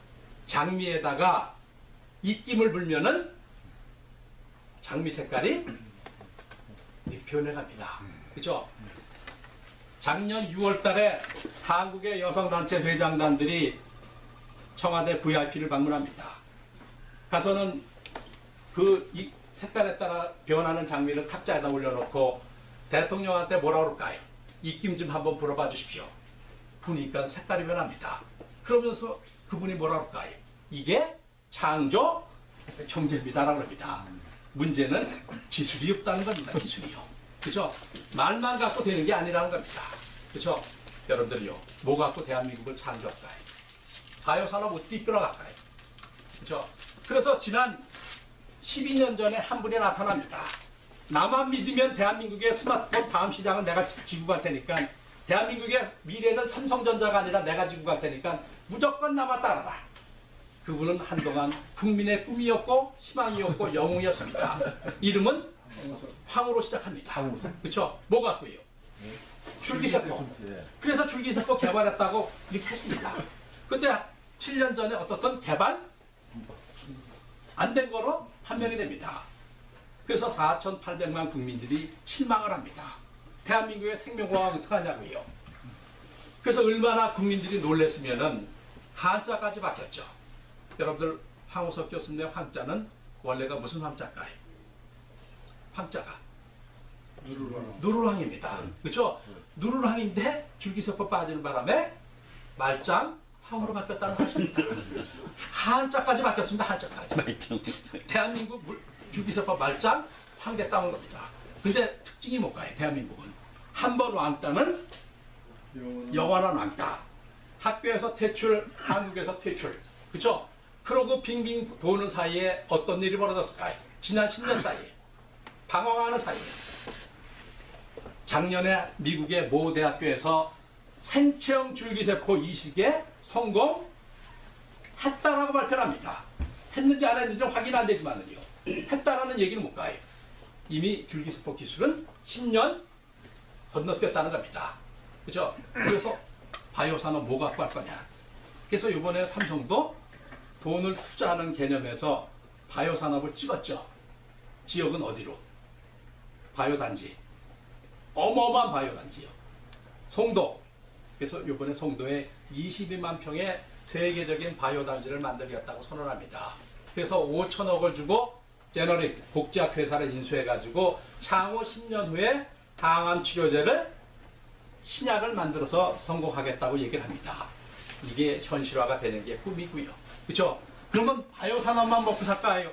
장미에다가 입김을 불면은 장미 색깔이 변해갑니다. 그렇죠? 작년 6월 달에 한국의 여성단체 회장단들이 청와대 VIP를 방문합니다. 가서는 이 색깔에 따라 변하는 장미를 탁자에다 올려놓고 대통령한테 뭐라 그럴까요? 입김 좀 한번 불어봐 주십시오. 부니까 색깔이 변합니다. 그러면서 그분이 뭐라 그럴까요? 이게 창조 경제입니다라고 합니다. 문제는 기술이 없다는 겁니다. 기술이요. 그렇죠? 말만 갖고 되는 게 아니라는 겁니다. 그렇죠? 여러분들이요. 뭐 갖고 대한민국을 창조할까요? 바이오 산업 어떻게 이끌어갈까요? 그렇죠? 그래서 지난 12년 전에 한 분이 나타납니다. 나만 믿으면 대한민국의 스마트폰 다음 시장은 내가 지고 갈 테니까, 대한민국의 미래는 삼성전자가 아니라 내가 지고 갈 테니까 무조건 나만 따라라. 그분은 한동안 국민의 꿈이었고 희망이었고 영웅이었습니다. 이름은 황으로 시작합니다. 그렇죠? 뭐 갖고요? 줄기세포. 그래서 줄기세포 개발했다고 이렇게 했습니다. 근데 7년 전에 어떻든 개발 안 된 거로 판명이 됩니다. 그래서 4,800만 국민들이 실망을 합니다. 대한민국의 생명과학 어떻게 하냐고요. 그래서 얼마나 국민들이 놀랬으면은 한자까지 바뀌었죠. 여러분들 황우석 교수님의 황자는 원래가 무슨 황자일까요? 황자가 누르황입니다. 그렇죠? 누르황인데 줄기세포 빠지는 바람에 말짱 황으로 바뀌었다는 사실입니다. 한자까지 바뀌었습니다. 한자까지. 대한민국 줄기세포 말짱 황제 따온 겁니다. 근데 특징이 뭘까요? 대한민국은 한 번 왕따는 영원한 왕따. 학교에서 퇴출, 한국에서 퇴출. 그렇죠? 그러고 빙빙 도는 사이에 어떤 일이 벌어졌을까요? 지난 10년 사이에 방황하는 사이에 작년에 미국의 모 대학교에서 생체형 줄기세포 이식에 성공했다라고 발표를 합니다. 했는지 안 했는지는 확인 안 되지만요. 했다라는 얘기는 뭘까요? 이미 줄기세포 기술은 10년 건너뛰었다는 겁니다. 그렇죠? 그래서 바이오 산업 뭐 갖고 할 거냐? 그래서 이번에 삼성도 돈을 투자하는 개념에서 바이오 산업을 찍었죠. 지역은 어디로? 바이오 단지. 어마어마한 바이오 단지요. 송도. 그래서 이번에 송도에 22만 평의 세계적인 바이오 단지를 만들겠다고 선언합니다. 그래서 5천억을 주고 제너릭 복제약 회사를 인수해가지고 향후 10년 후에 항암 치료제를 신약을 만들어서 성공하겠다고 얘기를 합니다. 이게 현실화가 되는 게 꿈이고요. 그렇죠? 그러면 바이오 산업만 먹고 살까요?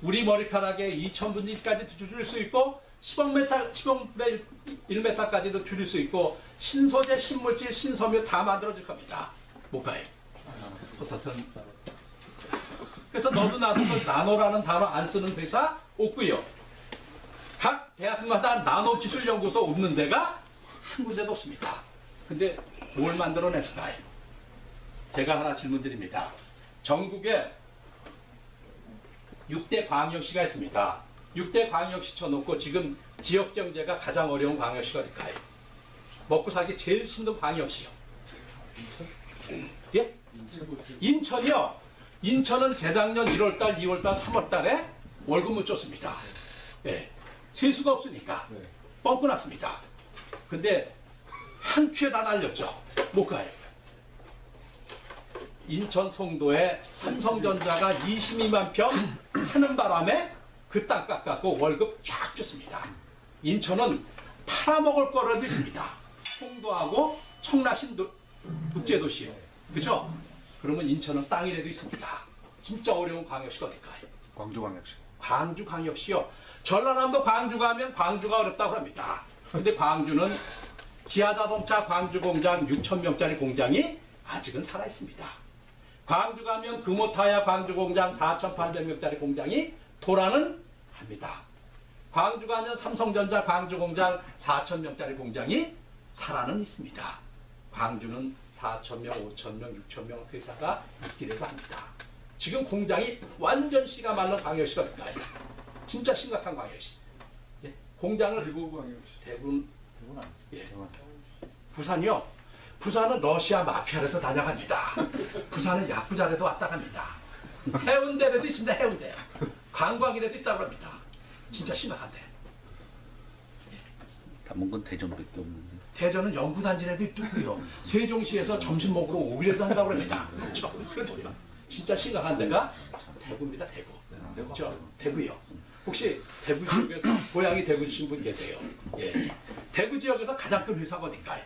우리 머리카락의 2000분의 1까지 줄일 수 있고 10억분의 1m까지도 줄일 수 있고 신소재, 신물질, 신섬유 다 만들어질 겁니다. 뭘까요? 어떻든 그래서 너도 나도 나노라는 단어 안 쓰는 회사 없고요. 각 대학마다 나노기술연구소 없는 데가 한 군데도 없습니다. 근데 뭘 만들어냈을까요? 제가 하나 질문 드립니다. 전국에 6대 광역시가 있습니다. 6대 광역시 쳐놓고 지금 지역경제가 가장 어려운 광역시가 어딜까요? 먹고 살기 제일 힘든 광역시요. 예? 인천이요. 인천은 재작년 1월달, 2월달, 3월달에 월급 못 줬습니다. 예. 세수가 없으니까
네.
뻥크 났습니다. 근데 한 큐에 다 날렸죠. 못 가요. 인천 송도에 삼성전자가 22만 평 하는 바람에 그 땅 깎았고 월급 쫙 줬습니다. 인천은 팔아먹을 거라도 있습니다. 송도하고 청라신 국제도시예요. 그죠? 그러면 인천은 땅이라도 있습니다. 진짜 어려운 광역시가 어딜까요?
광주광역시.
광주광역시요. 전라남도 광주 가면 광주가 어렵다고 합니다. 근데 광주는 기아자동차 광주공장 6,000명짜리 공장이 아직은 살아있습니다. 광주 가면 금호타야 광주공장 4,800명짜리 공장이 돌아는 합니다. 광주 가면 삼성전자 광주공장 4,000명짜리 공장이 살아는 있습니다. 광주는 4,000명, 5,000명, 6,000명 회사가 있기라도 합니다. 지금 공장이 완전 씨가 말른 광역시가 어딜까요? 진짜 심각한 광역시. 예? 공장을
대구광역시.
대구는
대구는 아니죠.
예. 부산이요. 부산은 러시아 마피아에서 다녀갑니다. 부산은 야쿠자에도 왔다 갑니다. 해운대에도 있습니다. 해운대. 관광이라도 있다고 합니다. 진짜 심각한데.
담은 건 대전밖에 없는데.
대전은 연구단지라도 있고요. 세종시에서 점심 먹으러 오기라도 한다고 합니다. 그렇죠? 그래도요. 진짜 심각한 데가 대구입니다. 대구. 그렇죠? 대구요. 혹시 대구 지역에서 고향이 대구이신 분 계세요? 예. 대구 지역에서 가장 큰 회사가 어딘가요?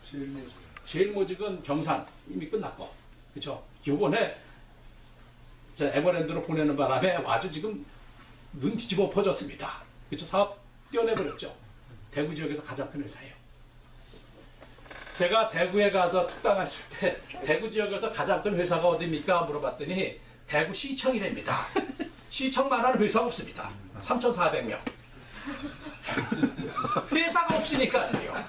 제일모직.
제일모직은 경산 이미 끝났고, 그렇죠? 요번에 저 에버랜드로 보내는 바람에 아주 지금 눈 뒤집어 퍼졌습니다. 그렇죠? 사업 뛰어내버렸죠. 대구 지역에서 가장 큰 회사예요. 제가 대구에 가서 특강했을 때 대구 지역에서 가장 큰 회사가 어디입니까? 물어봤더니 대구 시청이랍니다. 시청만 하는 회사가 없습니다. 3,400명. 회사가 없으니까요.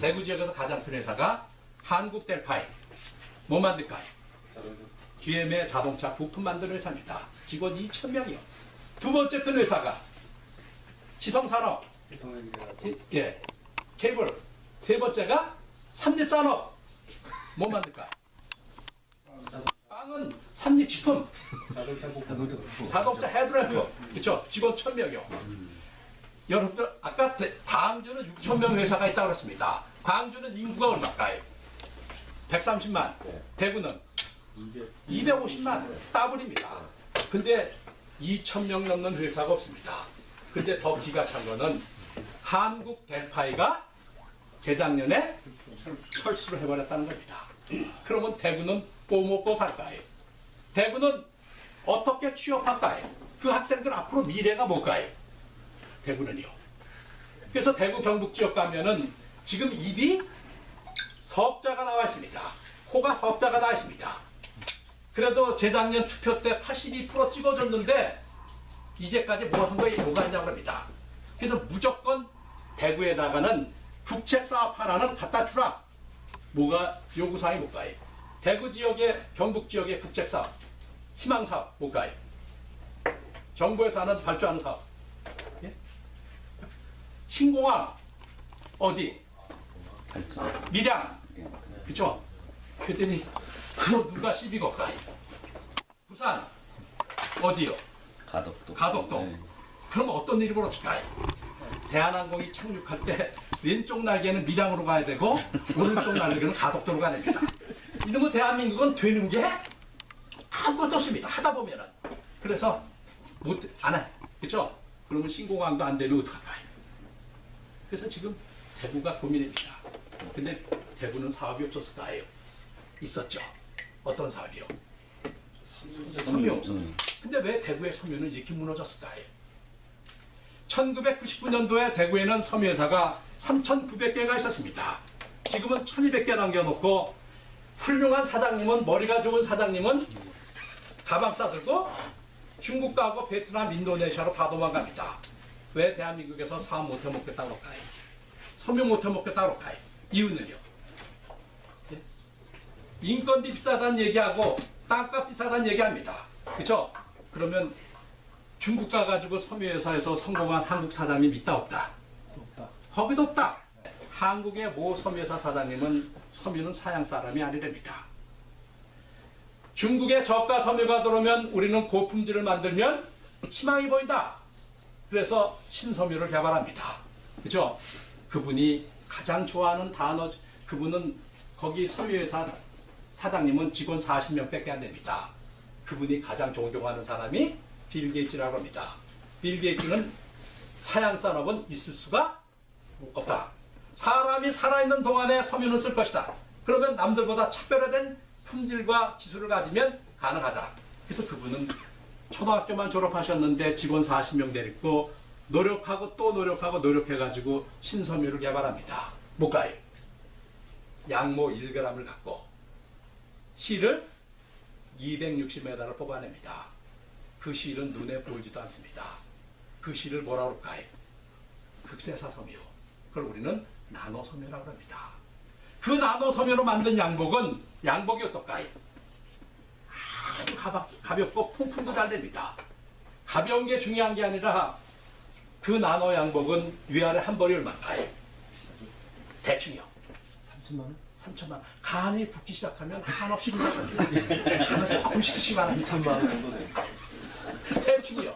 대구 지역에서 가장 큰 회사가 한국델파이. 뭐 만들까요? GM의 자동차 부품 만드는 회사입니다. 직원 2,000명이요. 두 번째 큰 회사가 희성산업. 예. 케이블. 세 번째가 삼립산업. 뭐 만들까요? 빵은 삼립식품. 자동차 헤드램프. 그렇죠? 직원 1,000명이요. 여러분들 아까 광주는 6,000명 회사가 있다고 그랬습니다. 광주는 인구가 얼마일까요? 130만. 대구는 250만. 더블입니다. 근데 2,000명 넘는 회사가 없습니다. 근데 더 기가 찬 거는 한국 델파이가 재작년에 철수를 해버렸다는 겁니다. 그러면 대구는 뭐 먹고 살까요? 대구는 어떻게 취업할까요? 그 학생들 앞으로 미래가 뭘까요? 대구는요. 그래서 대구 경북 지역 가면은 지금 입이 석자가 나와 있습니다. 코가 석자가 나와 있습니다. 그래도 재작년 투표 때 82% 찍어줬는데 이제까지 뭐 한 거에 뭐가 있냐고 합니다. 그래서 무조건 대구에다가는 국책 사업 하나는 갖다 주라. 뭐가 요구사항이 뭘까요? 대구 지역의 경북 지역의 국책 사업, 희망 사업 뭘까요? 정부에서 하는 발주하는 사업. 예? 신공항 어디? 밀양. 그쵸? 그랬더니 또 누가 시비 걸까요? 부산 어디요?
가덕도.
가덕도.
네.
그럼 어떤 일이 벌어질까요? 대한항공이 착륙할 때 왼쪽 날개는 밀양으로 가야 되고 오른쪽 날개는 가덕도로 가야 됩니다. 이러면 대한민국은 되는 게 아무것도 없습니다. 하다 보면은. 그래서 안 해. 그렇죠? 그러면 신공항도 안 되면 어떡할까요? 그래서 지금 대구가 고민입니다. 근데 대구는 사업이 없었을까요? 있었죠. 어떤 사업이요? 섬유. 근데 왜 대구의 섬유는 이렇게 무너졌을까요? 1999년도에 대구에는 섬유회사가 3,900개가 있었습니다. 지금은 1,200개 남겨놓고 훌륭한 사장님은, 머리가 좋은 사장님은 가방 싸들고 중국 가고 베트남, 인도네시아로 다 도망갑니다. 왜 대한민국에서 사업 못해 먹겠다고 할까요? 섬유 못해 먹겠다고 할까요? 이유는요? 예? 인건비 비싸다는 얘기하고 땅값 비싸다는 얘기합니다. 그렇죠? 그러면 중국 가가지고 섬유회사에서 성공한 한국 사장님 있다 없다? 없다. 거기도 없다. 한국의 모 섬유회사 사장님은 섬유는 서양 사람이 아니랍니다. 중국의 저가 섬유가 들어오면 우리는 고품질을 만들면 희망이 보인다. 그래서 신섬유를 개발합니다. 그죠? 그분이 가장 좋아하는 단어, 그분은 거기 섬유회사 사장님은 직원 40명밖에 안 됩니다. 그분이 가장 존경하는 사람이 빌 게이츠라고 합니다. 빌 게이츠는 사양 산업은 있을 수가 없다. 사람이 살아있는 동안에 섬유는 쓸 것이다. 그러면 남들보다 차별화된 품질과 기술을 가지면 가능하다. 그래서 그분은 초등학교만 졸업하셨는데 직원 40명 데리고 노력하고 또 노력하고 노력해가지고 신섬유를 개발합니다. 뭐가요? 양모 1g을 갖고 실을 260m를 뽑아냅니다. 그 실은 눈에 보이지도 않습니다. 그 실을 뭐라고 할까요? 극세사 섬유. 그걸 우리는 나노 섬유라고 합니다. 그 나노 섬유로 만든 양복이 어떨까요? 아주 가볍고 통풍도 잘 됩니다. 가벼운 게 중요한 게 아니라 그 나노 양복은 위아래 한 벌이 얼마인가요? 대충요.
3천만 원?
3천만 원. 간이 붓기 시작하면 한없이 붓습니다. 간을 조금씩 시간합니다.
2천만 원 정도 돼.
대충이요.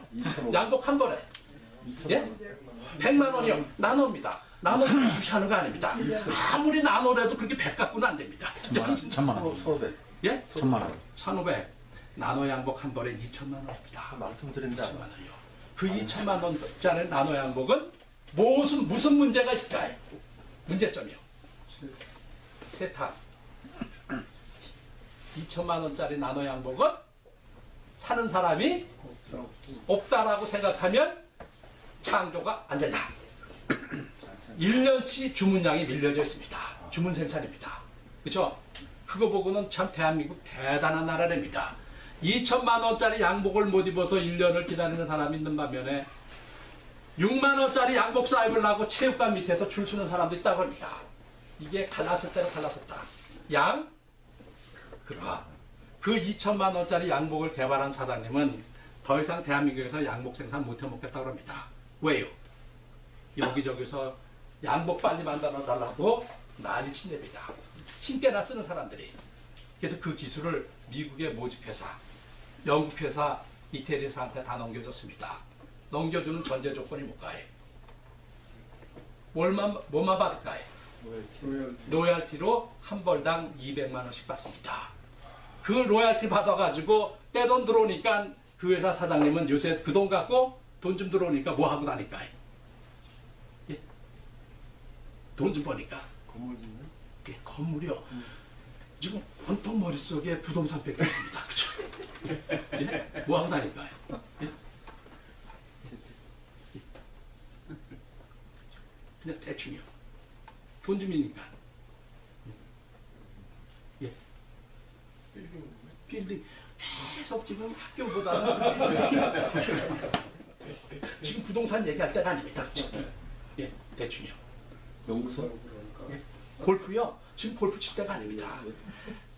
양복 한 벌에. 예? 100만 원이요. 나노입니다. 나노를 무시하는 거 아닙니다. 아무리 나노라도 그렇게 100 갖고는 안 됩니다.
천만 원.
1,500.
예?
천만 원.
1,500. 나노 양복 한 벌에 2천만 원입니다.
말씀드린다.
2천만 원이요. 그 2천만 원짜리 나노 양복은 무슨 문제가 있을까요? 문제점이요. 세탁. 2천만 원짜리 나노 양복은 사는 사람이 없다라고 생각하면 창조가 안 된다. 1년치 주문량이 밀려져 있습니다. 주문 생산입니다. 그렇죠? 그거 보고는 참 대한민국 대단한 나라랍니다. 2천만 원짜리 양복을 못 입어서 1년을 기다리는 사람이 있는 반면에 6만 원짜리 양복 사입을 하고 체육관 밑에서 줄 서는 사람도 있다고 합니다. 이게 갈랐을 때로 갈랐었다. 그러나 그 2천만 원짜리 양복을 개발한 사장님은 더 이상 대한민국에서 양복 생산 못 해먹겠다고 합니다. 왜요? 여기저기서 양복 빨리 만들어 달라고 난리 친답니다. 힘께나 쓰는 사람들이. 그래서 그 기술을 미국의 모집회사, 영국회사, 이태리 회사한테 다 넘겨줬습니다. 넘겨주는 전제 조건이 뭘까요? 뭐만 받을까요? 로얄티로 한 벌당 200만 원씩 받습니다. 그 로얄티 받아가지고 떼돈 들어오니까 그 회사 사장님은 요새 그 돈 갖고 돈 좀 들어오니까 뭐 하고 다닐까요? 예? 돈 좀 버니까.
건물 짓는?
예, 건물이요. 지금 온통 머릿속에 부동산 뺏겨 있습니다. 그죠? 예? 뭐 하고 다닐까요? 예? 그냥 대충이요. 돈 줌이니까. 예. 빌딩. 계속 지금 학교보다는 지금 부동산 얘기할 때가 아닙니다. 지금. 예, 대충이요.
연구소?
예. 골프요. 지금 골프 칠 때가 아닙니다.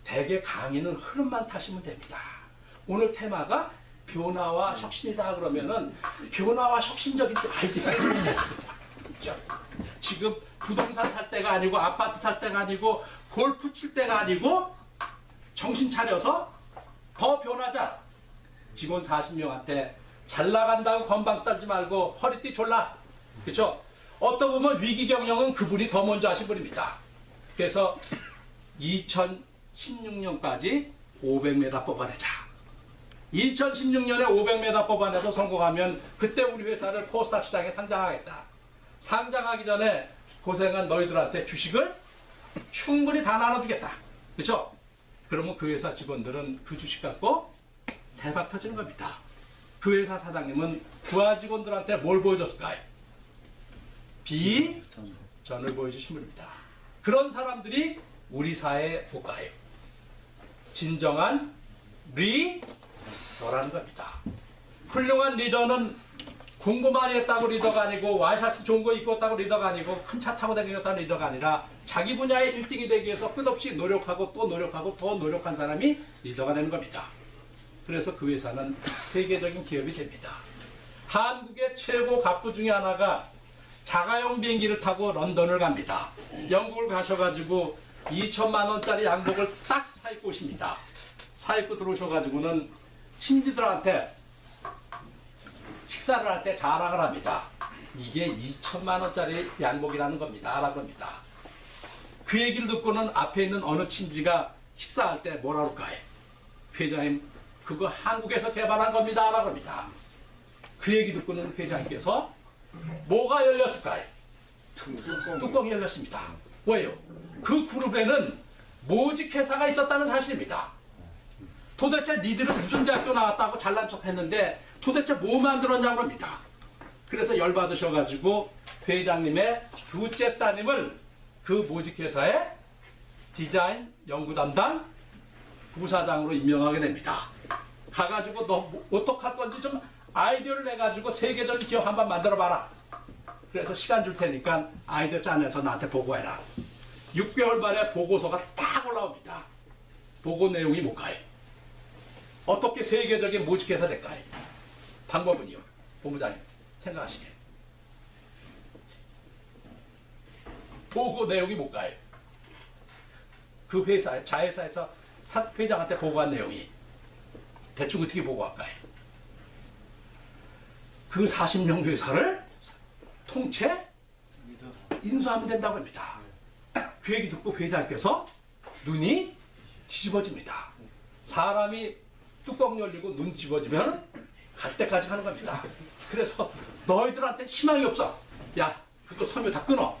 대개 강의는 흐름만 타시면 됩니다. 오늘 테마가 변화와 혁신이다 그러면은 변화와 혁신적인 아이디어가 있죠. 지금 부동산 살 때가 아니고 아파트 살 때가 아니고 골프 칠 때가 아니고 정신 차려서 더 변하자. 직원 40명한테 잘 나간다고 건방 떨지 말고 허리띠 졸라. 그렇죠? 어떤 보면 위기 경영은 그분이 더 먼저 하신 분입니다. 그래서 2016년까지 500m 뽑아내자. 2016년에 500m 뽑아내서 성공하면 그때 우리 회사를 코스닥 시장에 상장하겠다. 상장하기 전에 고생한 너희들한테 주식을 충분히 다 나눠주겠다. 그렇죠? 그러면 그 회사 직원들은 그 주식 갖고 대박 터지는 겁니다. 그 회사 사장님은 부하 직원들한테 뭘 보여줬을까요? 비전을 보여주신 분입니다. 그런 사람들이 우리 사회의 고가예요. 진정한 리더라는 겁니다. 훌륭한 리더는 공부 많이 했다고 리더가 아니고 와이셔츠 좋은 거 입고 왔다고 리더가 아니고 큰 차 타고 다니겠다는 리더가 아니라 자기 분야의 1등이 되기 위해서 끝없이 노력하고 또 노력하고 더 노력한 사람이 리더가 되는 겁니다. 그래서 그 회사는 세계적인 기업이 됩니다. 한국의 최고 갑부 중에 하나가 자가용 비행기를 타고 런던을 갑니다. 영국을 가셔가지고 2천만 원짜리 양복을 딱 사입고 오십니다. 사입고 들어오셔가지고는 친지들한테 식사를 할 때 자랑을 합니다. 이게 2천만 원짜리 양복이라는 겁니다. 라는 겁니다. 그 얘기를 듣고는 앞에 있는 어느 친지가 식사할 때 뭐라 그럴까요? 회장님, 그거 한국에서 개발한 겁니다. 라고 합니다. 그 얘기 듣고는 회장님께서 뭐가 열렸을까요? 뚜껑이 열렸습니다. 왜요? 그 그룹에는 모직 회사가 있었다는 사실입니다. 도대체 니들은 무슨 대학교 나왔다고 잘난 척 했는데 도대체 뭐 만들었냐고 합니다. 그래서 열받으셔가지고 회장님의 둘째 따님을 그 모직회사의 디자인 연구 담당 부사장으로 임명하게 됩니다. 가가지고 너 어떡할 건지 좀 아이디어를 내가지고 세계적인 기업 한번 만들어봐라. 그래서 시간 줄 테니까 아이디어 짜내서 나한테 보고해라. 6개월 만에 보고서가 딱 올라옵니다. 보고 내용이 뭘까요? 어떻게 세계적인 모직회사 될까요? 방법은요, 본부장님 생각하시게. 보고 내용이 뭘까요? 그 회사, 자회사에서 회장한테 보고한 내용이 대충 어떻게 보고할까요? 그 40명 회사를 통째 인수하면 된다고 합니다. 그 얘기 듣고 회장께서 눈이 뒤집어집니다. 사람이 뚜껑 열리고 눈 뒤집어지면 갈 때까지 하는 겁니다. 그래서 너희들한테 희망이 없어. 야, 그거 섬유 다 끊어.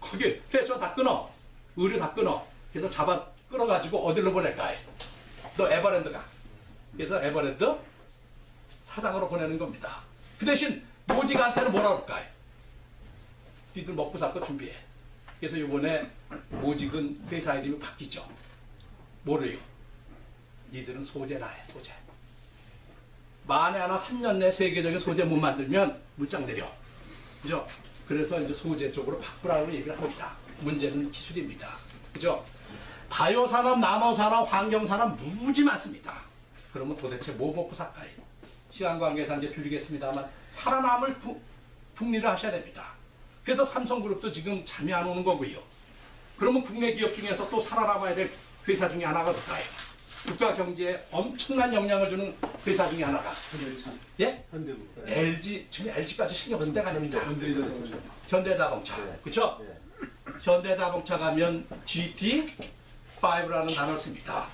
거기 패션 다 끊어. 의류 다 끊어. 그래서 잡아 끌어가지고 어디로 보낼까? 너 에버랜드 가. 그래서 에버랜드 사장으로 보내는 겁니다. 그 대신 모직한테는 뭐라 그럴까? 니들 먹고 살 거 준비해. 그래서 이번에 모직은 회사 이름이 바뀌죠. 뭐래요? 니들은 소재나 해, 소재. 만에 하나 3년 내 세계적인 소재 못 만들면 물장 내려. 그죠? 그래서 이제 소재 쪽으로 바꾸라고 얘기를 합니다. 문제는 기술입니다. 그죠? 바이오 산업, 나노 산업, 환경 산업 무지 많습니다. 그러면 도대체 뭐 먹고 살까요? 시간 관계상 이제 줄이겠습니다만 살아남을 궁리를 하셔야 됩니다. 그래서 삼성그룹도 지금 잠이 안 오는 거고요. 그러면 국내 기업 중에서 또 살아남아야 될 회사 중에 하나가 뭘까요? 국가 경제에 엄청난 영향을 주는 회사 중에 하나가 예?
현대그룹.
LG, 지금 LG까지 신경 쓸 때가 아닙니다.
현대자동차.
현대자동차, 그렇죠? 현대자동차 가면 GT5라는 단어를 씁니다.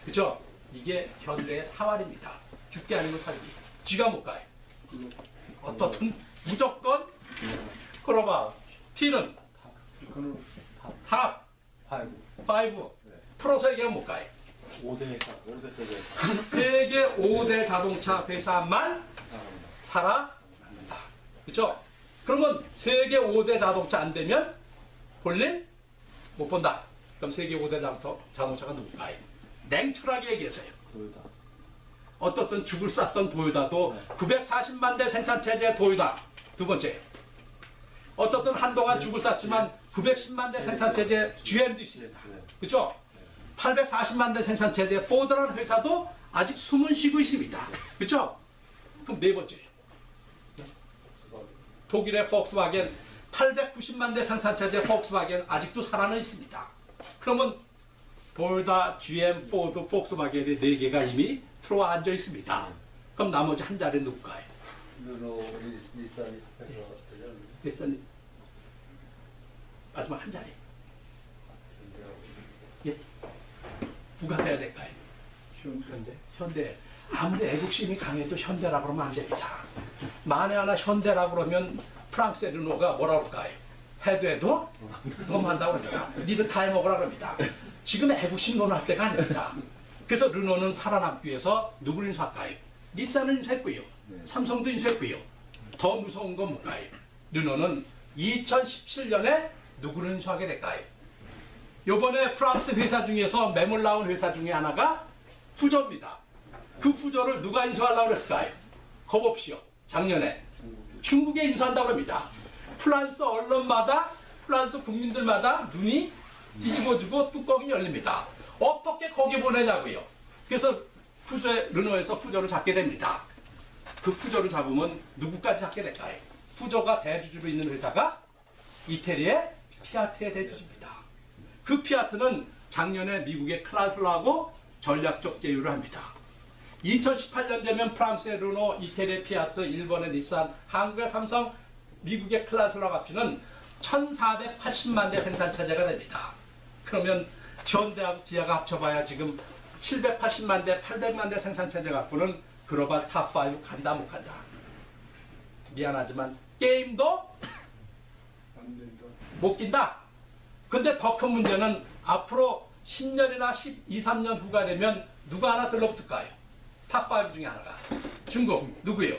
그렇죠? 이게 현대의 사활입니다. 죽게 아니면 살기. G가 뭘까요? 어떻든 무조건 끌어봐. T는
이거는
탑,
파이브.
5. 풀어서 얘기하면 뭘까요?
5대 회사. 5대 회사.
세계 5대 자동차 회사만 살아남는다. 그렇죠? 그러면 세계 5대 자동차 안 되면 볼일 못 본다. 그럼 세계 5대 자동차가 누굴까요? 냉철하게 얘기했어요.
도요타.
어떻든 죽을 쌌던 도요타도 940만 대 생산체제 도요타. 두 번째. 어떻든 한동안 죽을 쌌지만 910만 대 생산체제 GM도 있습니다. 그렇죠? 840만 대 생산체제 포드라는 회사도 아직 숨은 쉬고 있습니다. 그렇죠? 그럼 네 번째. 독일의 폭스바겐 890만 대 생산체제 폭스바겐 아직도 살아는 있습니다. 그러면 도요타, GM, 포드, 폭스바겐의 네 개가 이미 들어와 앉아 있습니다. 그럼 나머지 한 자리 누굴까요?
닛산.
닛산 마지막 한 자리. 예? 누가 돼야 될까요? 현대. 아무리 애국심이 강해도 현대라고 그러면 안 됩니다. 만에 하나 현대라고 그러면 프랑스의 르노가 뭐라고 할까요? 해도 너무 한다고 그럽니다. 니들 다 해먹으라 그럽니다. 지금 애국심 논할 때가 아닙니다. 그래서 르노는 살아남기 위해서 누구를 인수할까요? 닛산을 인수했고요. 삼성도 인수했고요. 더 무서운 건 뭘까요? 르노는 2017년에 누구를 인수하게 될까요? 요번에 프랑스 회사 중에서 매물 나온 회사 중에 하나가 푸저입니다. 그 푸저를 누가 인수하려고 그랬을까요? 거봅시오. 작년에 중국에 인수한다고 합니다. 프랑스 언론마다, 프랑스 국민들마다 눈이 뒤집어지고 뚜껑이 열립니다. 어떻게 거기 보내냐고요. 그래서 르노에서 푸저를 잡게 됩니다. 그 푸저를 잡으면 누구까지 잡게 될까요? 푸저가 대주주로 있는 회사가 이태리의 피아트의 대주주입니다. 그 피아트는 작년에 미국의 크라슬러하고 전략적 제휴를 합니다. 2018년 되면 프랑스의 르노, 이태리의 피아트, 일본의 닛산, 한국의 삼성, 미국의 클라슬러가 합치는 1480만 대 생산 체제가 됩니다. 그러면 현대하고 기아가 합쳐봐야 지금 780만 대, 800만 대 생산 체제 갖고는 글로벌 탑5 간다 못 간다. 미안하지만 게임도
안 된다.
못 낀다. 근데 더 큰 문제는 앞으로 10년이나 12, 3년 후가 되면 누가 하나 들러붙을까요? 탑5 중에 하나가. 중국 누구예요?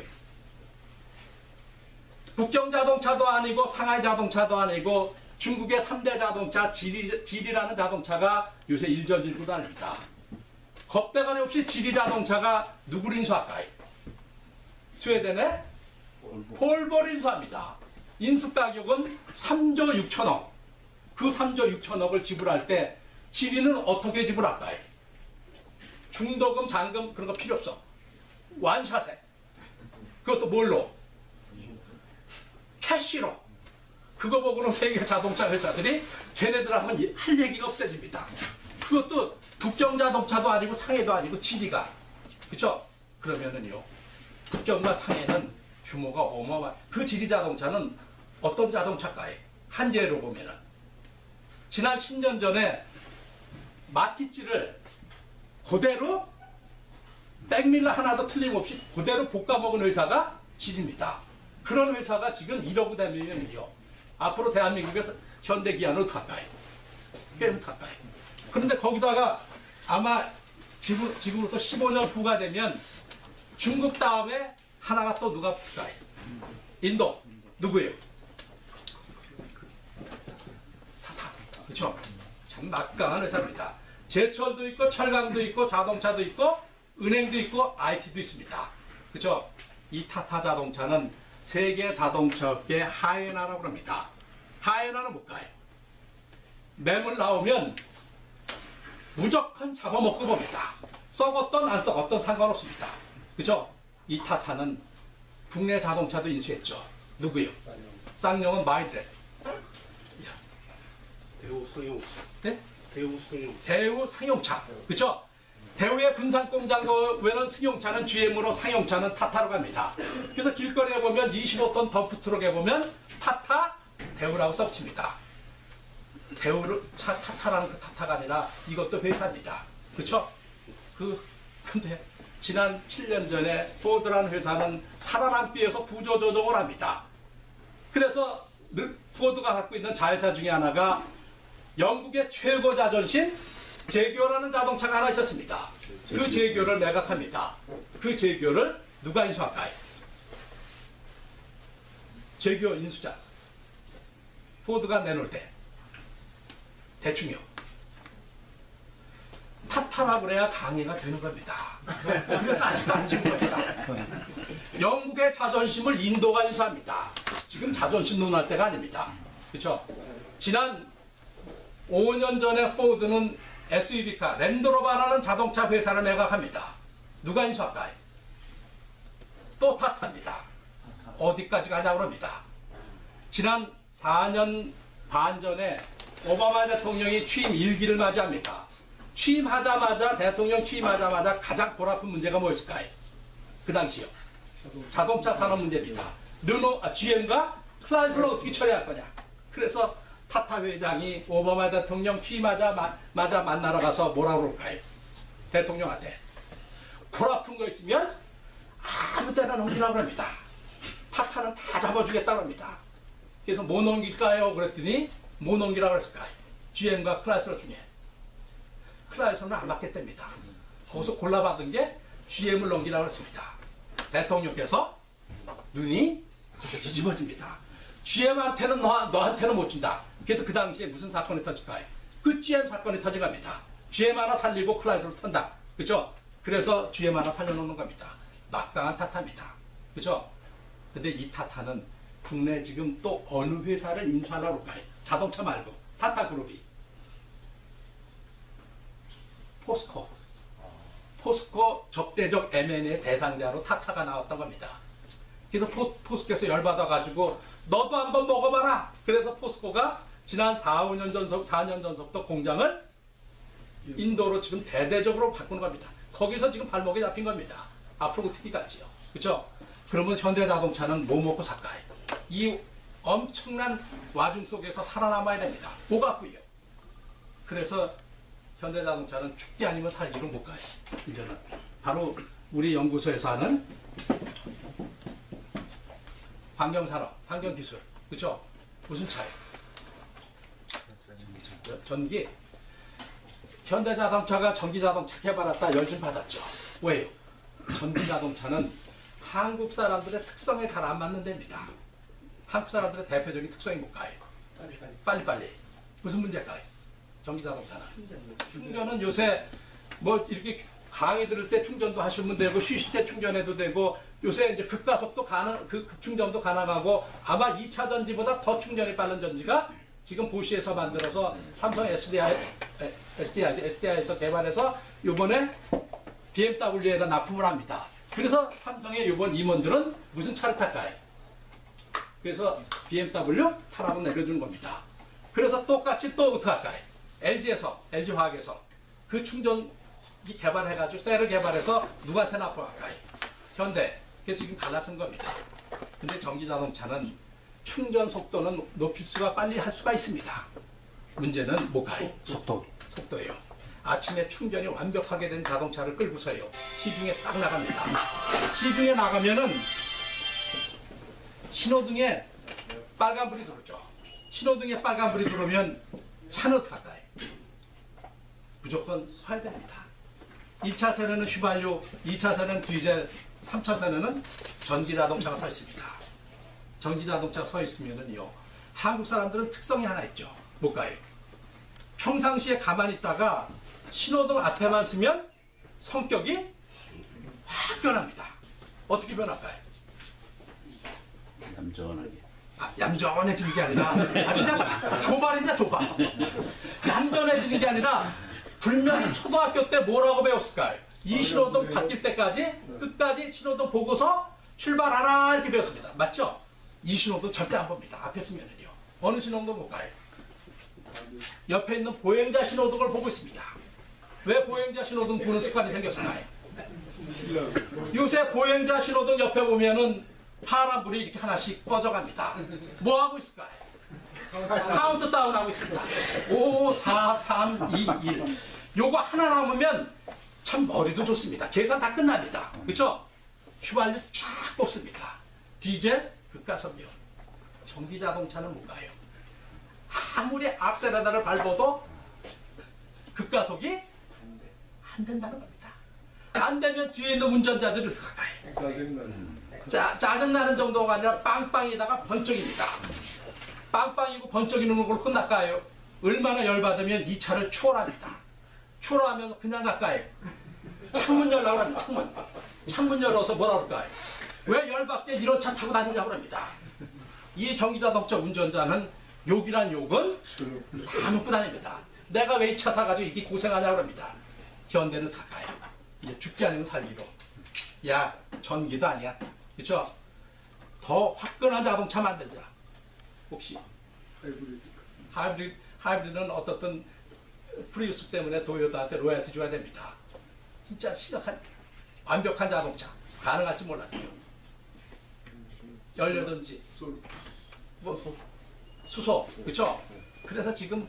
북경 자동차도 아니고 상하이 자동차도 아니고 중국의 3대 자동차 지리라는 자동차가 요새 일전일구도 아닙니다. 겁대가리 없이 지리 자동차가 누구를 인수할까요? 스웨덴의 폴보를 인수합니다. 인수 가격은 3조 6천억. 그 3조 6천억을 지불할 때 지리는 어떻게 지불할까요? 중도금, 잔금 그런 거 필요 없어. 완샷에. 그것도 뭘로? 캐시로. 그거 보고는 세계 자동차 회사들이 쟤네들 하면 할 얘기가 없대집니다. 그것도 북경 자동차도 아니고 상해도 아니고 지리가. 그렇죠? 그러면은요. 북경과 상해는 규모가 어마어마. 그 지리 자동차는 어떤 자동차일까요? 한 예로 보면은 지난 10년 전에 마티즈를 그대로 백밀러 하나도 틀림없이 그대로 볶아먹은 회사가 지리입니다. 그런 회사가 지금 1억 되면요. 앞으로 대한민국에서 현대기아는 어떡할까요? 게임 어떡할까요? 그런데 거기다가 아마 지금부터 15년 후가 되면 중국 다음에 하나가 또 누가 붙을까요? 인도. 누구예요? 타타. 그렇죠? 참 막강한 회사입니다. 제철도 있고 철강도 있고 자동차도 있고 은행도 있고 IT도 있습니다. 그렇죠? 이 타타 자동차는 세계 자동차업계 하이에나라고 합니다. 하이에나는 뭘까요? 매물 나오면 무조건 잡아먹고 봅니다. 썩었던 안 썩었던 상관없습니다. 그죠? 이 타타는 국내 자동차도 인수했죠. 누구요? 쌍용은 마이드렉.
대우 상용차.
네?
대우 상용.
대우 상용차. 그죠? 대우의 군산공장 외는 승용차는 GM으로 상용차는 타타로 갑니다. 그래서 길거리에 보면 25톤 덤프트럭에 보면 타타, 대우라고 써붙입니다. 타타라는 그 타타가 아니라 이것도 회사입니다. 그렇죠? 근데 지난 7년 전에 포드라는 회사는 살아남기 위해서 구조조정을 합니다. 그래서 포드가 갖고 있는 자회사 중에 하나가 영국의 최고 자존심 제규어라는 자동차가 하나 있었습니다. 그 제규어를 매각합니다. 그 제규어를 누가 인수할까요? 제규어 인수자. 포드가 내놓을 때 대충요. 타타라고 그래야 강의가 되는 겁니다. 그래서 아직도 안 지은 겁니다. 영국의 자존심을 인도가 인수합니다. 지금 자존심 논할 때가 아닙니다. 그렇죠? 지난 5년 전에 포드는 SUV카 랜드로버라는 자동차 회사를 매각합니다. 누가 인수할까요? 또 타타입니다. 어디까지 가냐고 합니다. 지난 4년 반 전에 오바마 대통령이 취임 1기를 맞이합니다. 대통령 취임하자마자 가장 골아픈 문제가 뭐였을까요? 그 당시요. 자동차 산업 문제입니다. GM과 클라이슬러 어떻게 처리할 거냐. 그래서 타타 회장이 오바마 대통령 취임하자마자 만나러 가서 뭐라고 그럴까요? 대통령한테 골아픈 거 있으면 아무 때나 넘기라고 합니다. 타타는 다 잡아주겠다고 합니다. 그래서 뭐 넘길까요? 그랬더니 뭐 넘기라고 그랬을까요? GM과 클라이슬러 중에 클라이슬러는 안 받겠답니다. 거기서 골라받은 게 GM을 넘기라고 했습니다. 대통령께서 눈이 뒤집어집니다. GM한테는 너한테는 못 준다. 그래서 그 당시에 무슨 사건이 터질까요? 그 GM 사건이 터져갑니다. GM 하나 살리고 클라이슬러 턴다. 그렇죠? 그래서 GM 하나 살려놓는 겁니다. 막강한 타타입니다. 그렇죠? 근데 이 타타는 국내 지금 또 어느 회사를 인수하려고 할까요? 자동차 말고 타타 그룹이 포스코 적대적 M&A 대상자로 타타가 나왔다고 합니다. 그래서 포스코에서 열받아가지고 너도 한번 먹어봐라. 그래서 포스코가 지난 4년 전서부터 공장을 인도로 지금 대대적으로 바꾸는 겁니다. 거기서 지금 발목에 잡힌 겁니다. 앞으로 어떻게 갈지요. 그렇죠? 그러면 현대자동차는 뭐 먹고 살까요? 이 엄청난 와중 속에서 살아남아야 됩니다. 뭐 갖고요? 그래서 현대자동차는 죽기 아니면 살기로 못 가요. 이제는 바로 우리 연구소에서 하는 환경산업, 환경기술, 그렇죠? 무슨 차이? 전기. 현대자동차가 전기자동차 개발했다 열심 받았죠. 왜요? 전기자동차는 한국 사람들의 특성에 잘 안 맞는 데입니다. 한국 사람들의 대표적인 특성이 뭘까요? 빨리빨리. 무슨 문제일까요? 전기자동차는. 충전은 요새 뭐 이렇게 강의 들을 때 충전도 하시면 되고 쉬실 때 충전해도 되고 요새 이제 극가속도 급충전도 가능하고 아마 2차 전지보다 더 충전이 빠른 전지가 지금 보시에서 만들어서 삼성 SDI에서 개발해서 요번에 BMW에다 납품을 합니다. 그래서 삼성의 요번 임원들은 무슨 차를 탈까요? 그래서 BMW 타라고 내려주는 겁니다. 그래서 똑같이 또 어떻게 할까요? LG화학에서 그 충전기 개발해가지고 셀을 개발해서 누구한테 납품할까요? 현대. 그게 지금 갈라선 겁니다. 근데 전기자동차는 충전 속도는 높일 수가 빨리 할 수가 있습니다. 문제는 뭘까요? 속도예요. 아침에 충전이 완벽하게 된 자동차를 끌고서요. 시중에 딱 나갑니다. 시중에 나가면은 신호등에 빨간불이 들어오죠. 신호등에 빨간불이 들어오면 차는 어떻게 할까요? 무조건 서야 됩니다. 1차선에는 휘발유, 2차선에는 디젤, 3차선에는 전기자동차가 서 있습니다. 전기자동차 서 있으면은요, 한국 사람들은 특성이 하나 있죠. 뭘까요? 평상시에 가만히 있다가 신호등 앞에만 서면 성격이 확 변합니다. 어떻게 변할까요?
얌전하게.
얌전해지는 게 아니라 아주 그냥 조발입니다, 조발. 얌전해지는 게 아니라 불면 초등학교 때 뭐라고 배웠을까요? 이 신호등 바뀔 때까지 끝까지 신호등 보고서 출발하라 이렇게 배웠습니다. 맞죠? 이 신호등 절대 안 봅니다. 앞에 서면은요. 어느 신호등 볼까요? 옆에 있는 보행자 신호등을 보고 있습니다. 왜 보행자 신호등 보는 습관이 생겼을까요? 요새 보행자 신호등 옆에 보면은 파란불이 이렇게 하나씩 꺼져갑니다. 뭐 하고 있을까요? 카운트다운 하고 있습니다. 5, 4, 3, 2, 1. 요거 하나 남으면 참 머리도 좋습니다. 계산 다 끝납니다. 그렇죠? 휘발유 쫙 뽑습니다. 디젤, 극가속이요. 전기자동차는 뭔가요? 아무리 악셀레다를 밟아도 급가속이 안 된다는 겁니다. 안 되면 뒤에 있는 운전자들이 가까이. 짜증나는 정도가 아니라 빵빵이다가 번쩍입니다. 빵빵이고 번쩍이는 걸로 끝날까요? 얼마나 열받으면 이 차를 추월합니다. 추월하면 그냥 갈까요? 창문 열라고 합니다. 창문 열어서 뭐라 그럴까요? 왜 열받게 이런 차 타고 다니냐고 합니다. 이 전기자동차 운전자는 욕이란 욕은 다 놓고 다닙니다. 내가 왜 이 차 사가지고 이렇게 고생하냐고 합니다. 현대는 가까이. 이제 죽지 않으면 살기로. 야, 전기도 아니야. 그렇죠? 더 화끈한 자동차 만들자. 혹시 하이브리드는 어떻든 프리우스 때문에 도요타한테 로얄티 줘야 됩니다. 진짜 심각한 완벽한 자동차 가능할지 몰랐죠. 연료든지 뭐 수소, 그렇죠? 그래서 지금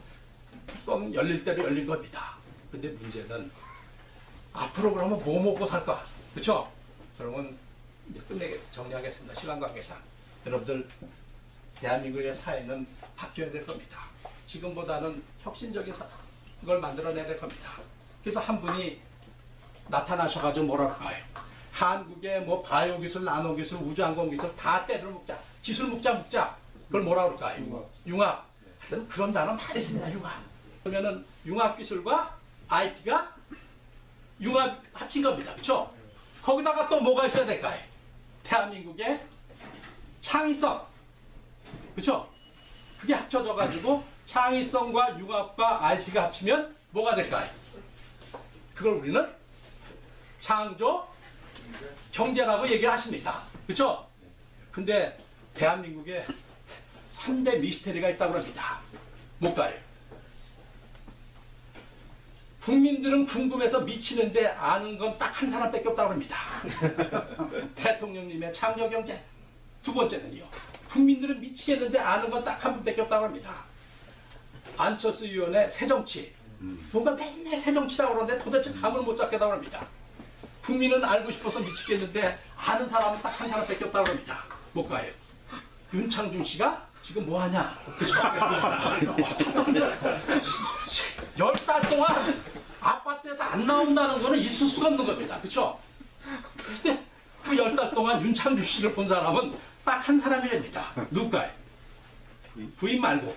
뚜껑 열릴 대로 열린 겁니다. 근데 문제는 앞으로 그러면 뭐 먹고 살까? 그렇죠? 그러면 이제 끝내게 정리하겠습니다. 시간 관계상 여러분들 대한민국의 사회는 바뀌어야 될 겁니다. 지금보다는 혁신적인 걸 만들어내야 될 겁니다. 그래서 한 분이 나타나셔가지고 뭐라 그럴까요? 한국의 뭐 바이오 기술, 나노 기술, 우주항공 기술 다 떼들어 먹자. 기술 먹자. 그걸 뭐라 그럴까요? 융합. 하여튼 그런 단어 많이 있습니다. 융합. 그러면은 융합 기술과 IT가 융합 합친 겁니다. 그렇죠? 거기다가 또 뭐가 있어야 될까요? 대한민국의 창의성. 그렇죠? 그게 합쳐져 가지고 창의성과 융합과 IT가 합치면 뭐가 될까요? 그걸 우리는 창조 경제라고 얘기를 하십니다. 그렇죠? 근데 대한민국에 3대 미스테리가 있다고 합니다. 뭘까요? 국민들은 궁금해서 미치는데 아는 건 딱 한 사람밖에 없다고 합니다. 대통령님의 창조경제. 두 번째는요. 국민들은 미치겠는데 아는 건 딱 한 분밖에 없다고 합니다. 안철수 의원의 새정치. 뭔가 맨날 새정치라고 그러는데 도대체 감을 못 잡겠다고 합니다. 국민은 알고 싶어서 미치겠는데 아는 사람은 딱 한 사람밖에 없다고 합니다. 뭘까요? 윤창중 씨가 지금 뭐 하냐? 그죠? 10달 동안 아파트에서 안 나온다는 거는 있을 수가 없는 겁니다. 그죠? 근데 그 10달 동안 윤창중 씨를 본 사람은 딱 한 사람이랍니다. 누굴까요? 부인 말고.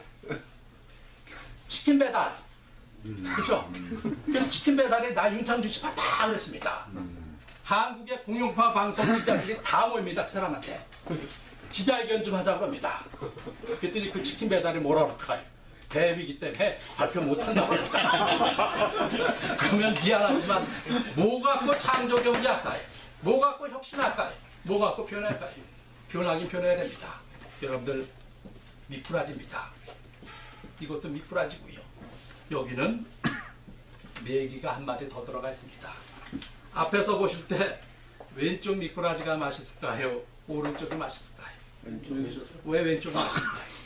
치킨 배달. 그죠? 그래서 치킨 배달에 나 윤창중 씨 봤다 그랬습니다. 한국의 공영파 방송 기자들이 다 모입니다. 그 사람한테. 기자회견 좀 하자고 합니다. 그랬더니 그 치킨 배달이 뭐라고 할까요? 대비기 때문에 발표 못한다고 합니다. 그러면 미안하지만 뭐 갖고 창조경제 할까요? 뭐 갖고 혁신할까요? 뭐 갖고 변할까요? 변하긴 변해야 됩니다. 여러분들 미꾸라지입니다. 이것도 미꾸라지고요. 여기는 메기가 한 마리 더 들어가 있습니다. 앞에서 보실 때 왼쪽 미꾸라지가 맛있을까요? 오른쪽이 맛있을까요? 왜 왼쪽이 맛있을까요?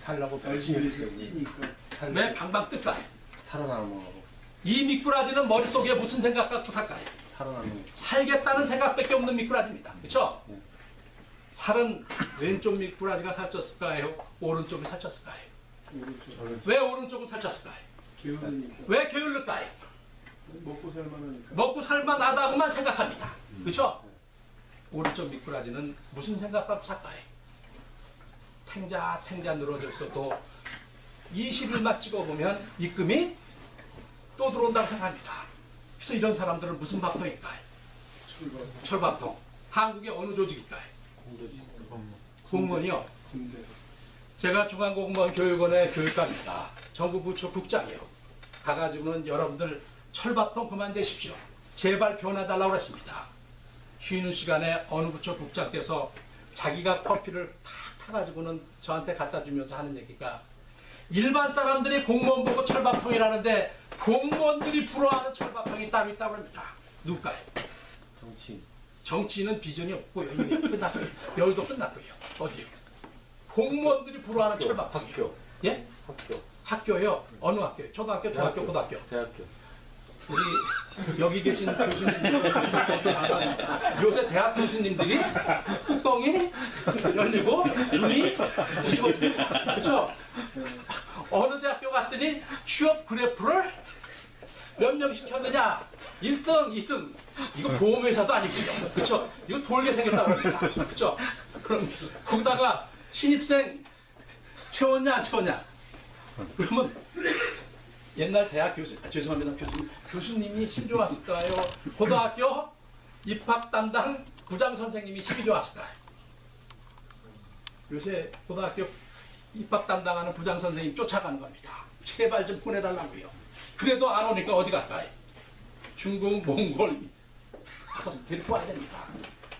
달라고 열심히 뛰니까
왜 방방 뜰까요?
살아나는 거
이 미꾸라지는 머릿속에 무슨 생각 갖고 살까요?
살아나는 거.
살겠다는 생각밖에 없는 미꾸라지입니다. 그렇죠?
네.
살은 왼쪽 미꾸라지가 살쪘을까요? 오른쪽이 살쪘을까요?
오른쪽
왜 오른쪽은 살쪘을까요?
기울으니까
왜 게을를까요?
먹고 살만하니까.
먹고 살만하다고만 생각합니다. 그렇죠? 오른쪽 미꾸라지는 무슨 생각 갖고 살까요? 탱자 늘어졌어도 20일만 찍어보면 입금이 또 들어온다고 생각합니다. 그래서 이런 사람들은 무슨 밥통일까요? 철밥통. 한국의 어느 조직일까요? 공무원이요.
군대.
제가 중앙공무원 교육원의 교육감입니다. 정부 부처 국장이요. 가가지고는 여러분들 철밥통 그만두십시오. 제발 변화달라고 하십니다. 쉬는 시간에 어느 부처 국장께서 자기가 커피를 탁 타가지고는 저한테 갖다 주면서 하는 얘기가 일반 사람들이 공무원 보고 철밥통이라는데 공무원들이 부러워하는 철밥통이 따로 있다고 합니다. 누굴까요?
정치.
정치인은 비전이 없고요. 이미 끝났고요. 여기도 끝났고요. 어디요? 공무원들이 부러워하는 철밥통이요.
학교.
예?
학교.
학교요? 어느 학교요? 초등학교, 중학교, 고등학교.
대학교.
우리 여기 계신 교수님들 요새 대학 교수님들이 뚜껑이 열리고 눈이 뒤집어지고 그렇죠? 어느 대학교 갔더니 취업 그래프를 몇 명 시켰느냐 1등, 2등 이거 보험회사도 아니고요 그렇죠? 이거 돌게 생겼다고 합니다 그렇죠? 그럼 거기다가 신입생 채웠냐 안 채웠냐 그러면 옛날 대학 교수, 죄송합니다. 교수님이 힘 좋았을까요? 고등학교 입학 담당 부장 선생님이 힘이 좋았을까요? 요새 고등학교 입학 담당하는 부장 선생님 쫓아가는 겁니다. 제발 좀 보내달라고요. 그래도 안 오니까 어디 갈까요? 중국, 몽골 가서 데리고 와야 됩니다.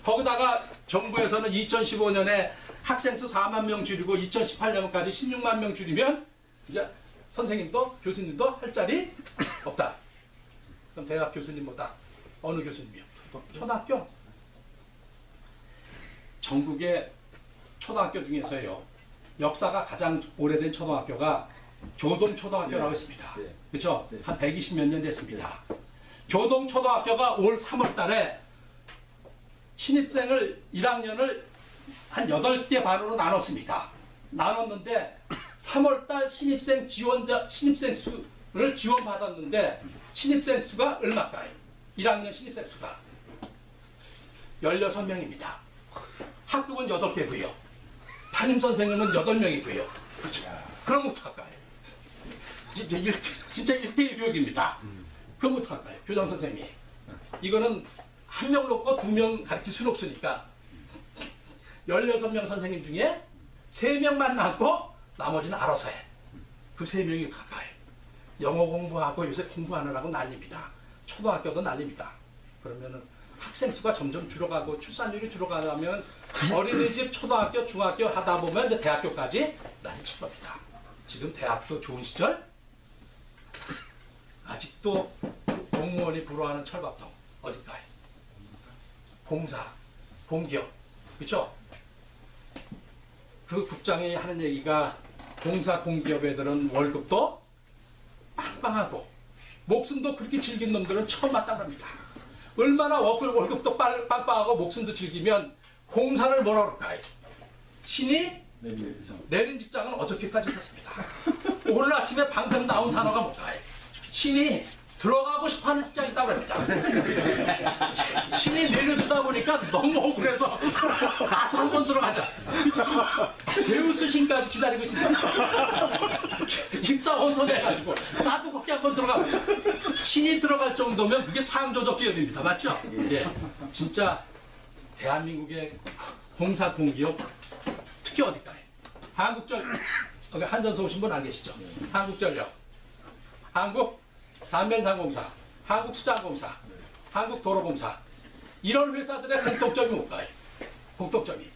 거기다가 정부에서는 2015년에 학생 수 4만 명 줄이고 2018년까지 16만 명 줄이면 이제 선생님도 교수님도 할 자리 없다. 그럼 대학 교수님보다 어느 교수님이요? 초등학교. 전국의 초등학교 중에서요. 역사가 가장 오래된 초등학교가 교동초등학교라고 있습니다. 그렇죠? 한 120몇 년 됐습니다. 교동초등학교가 올 3월 달에 신입생을 1학년을 한 8개 반으로 나눴습니다. 나눴는데 3월달 신입생 수를 지원받았는데 신입생 수가 얼마일까요? 1학년 신입생 수가 16명입니다. 학급은 8개고요. 담임선생님은 8명이고요. 그렇죠? 그럼 어떡할까요? 진짜 1대1 교육입니다. 그럼 어떡할까요? 교장선생님이. 이거는 한 명 놓고 2명 가르칠 수는 없으니까 16명 선생님 중에 3명만 남고 나머지는 알아서 해. 그 3명이 가까이. 영어 공부하고 요새 공부하느라고 난립니다. 초등학교도 난립니다. 그러면은 학생 수가 점점 줄어가고 출산율이 줄어가면 어린이집, 초등학교, 중학교 하다 보면 이제 대학교까지 난리칠 겁니다. 지금 대학도 좋은 시절 아직도 공무원이 부러워하는 철밥통 어딜까요? 공사, 공기업, 그렇죠? 그 국장이 하는 얘기가 공사, 공기업 애들은 월급도 빵빵하고 목숨도 그렇게 즐긴 놈들은 처음 봤다고 합니다. 얼마나 월급도 빵빵하고 목숨도 즐기면 공사를 뭐라 그럴까요? 신이 내린 직장은 어저께까지 있었습니다. 오늘 아침에 방금 나온 단어가 뭘까요? 신이 들어가고 싶어하는 직장이 있다고 합니다. 신이 내려주다 보니까 너무 억울해서 나도 한번 들어가자. 제우스 신까지 기다리고 있습니다. 입사원선해가지고 나도 거기 한번 들어가보자. 신이 들어갈 정도면 그게 창조적 기업입니다. 맞죠? 예, 진짜 대한민국의 공사 공기업 특히 어딜까요? 한국전력, 한전서 오신 분 안 계시죠? 한국전력, 한국담배상공사, 한국수자공사, 한국도로공사 이런 회사들의 공통점이 뭘까요? 공통점이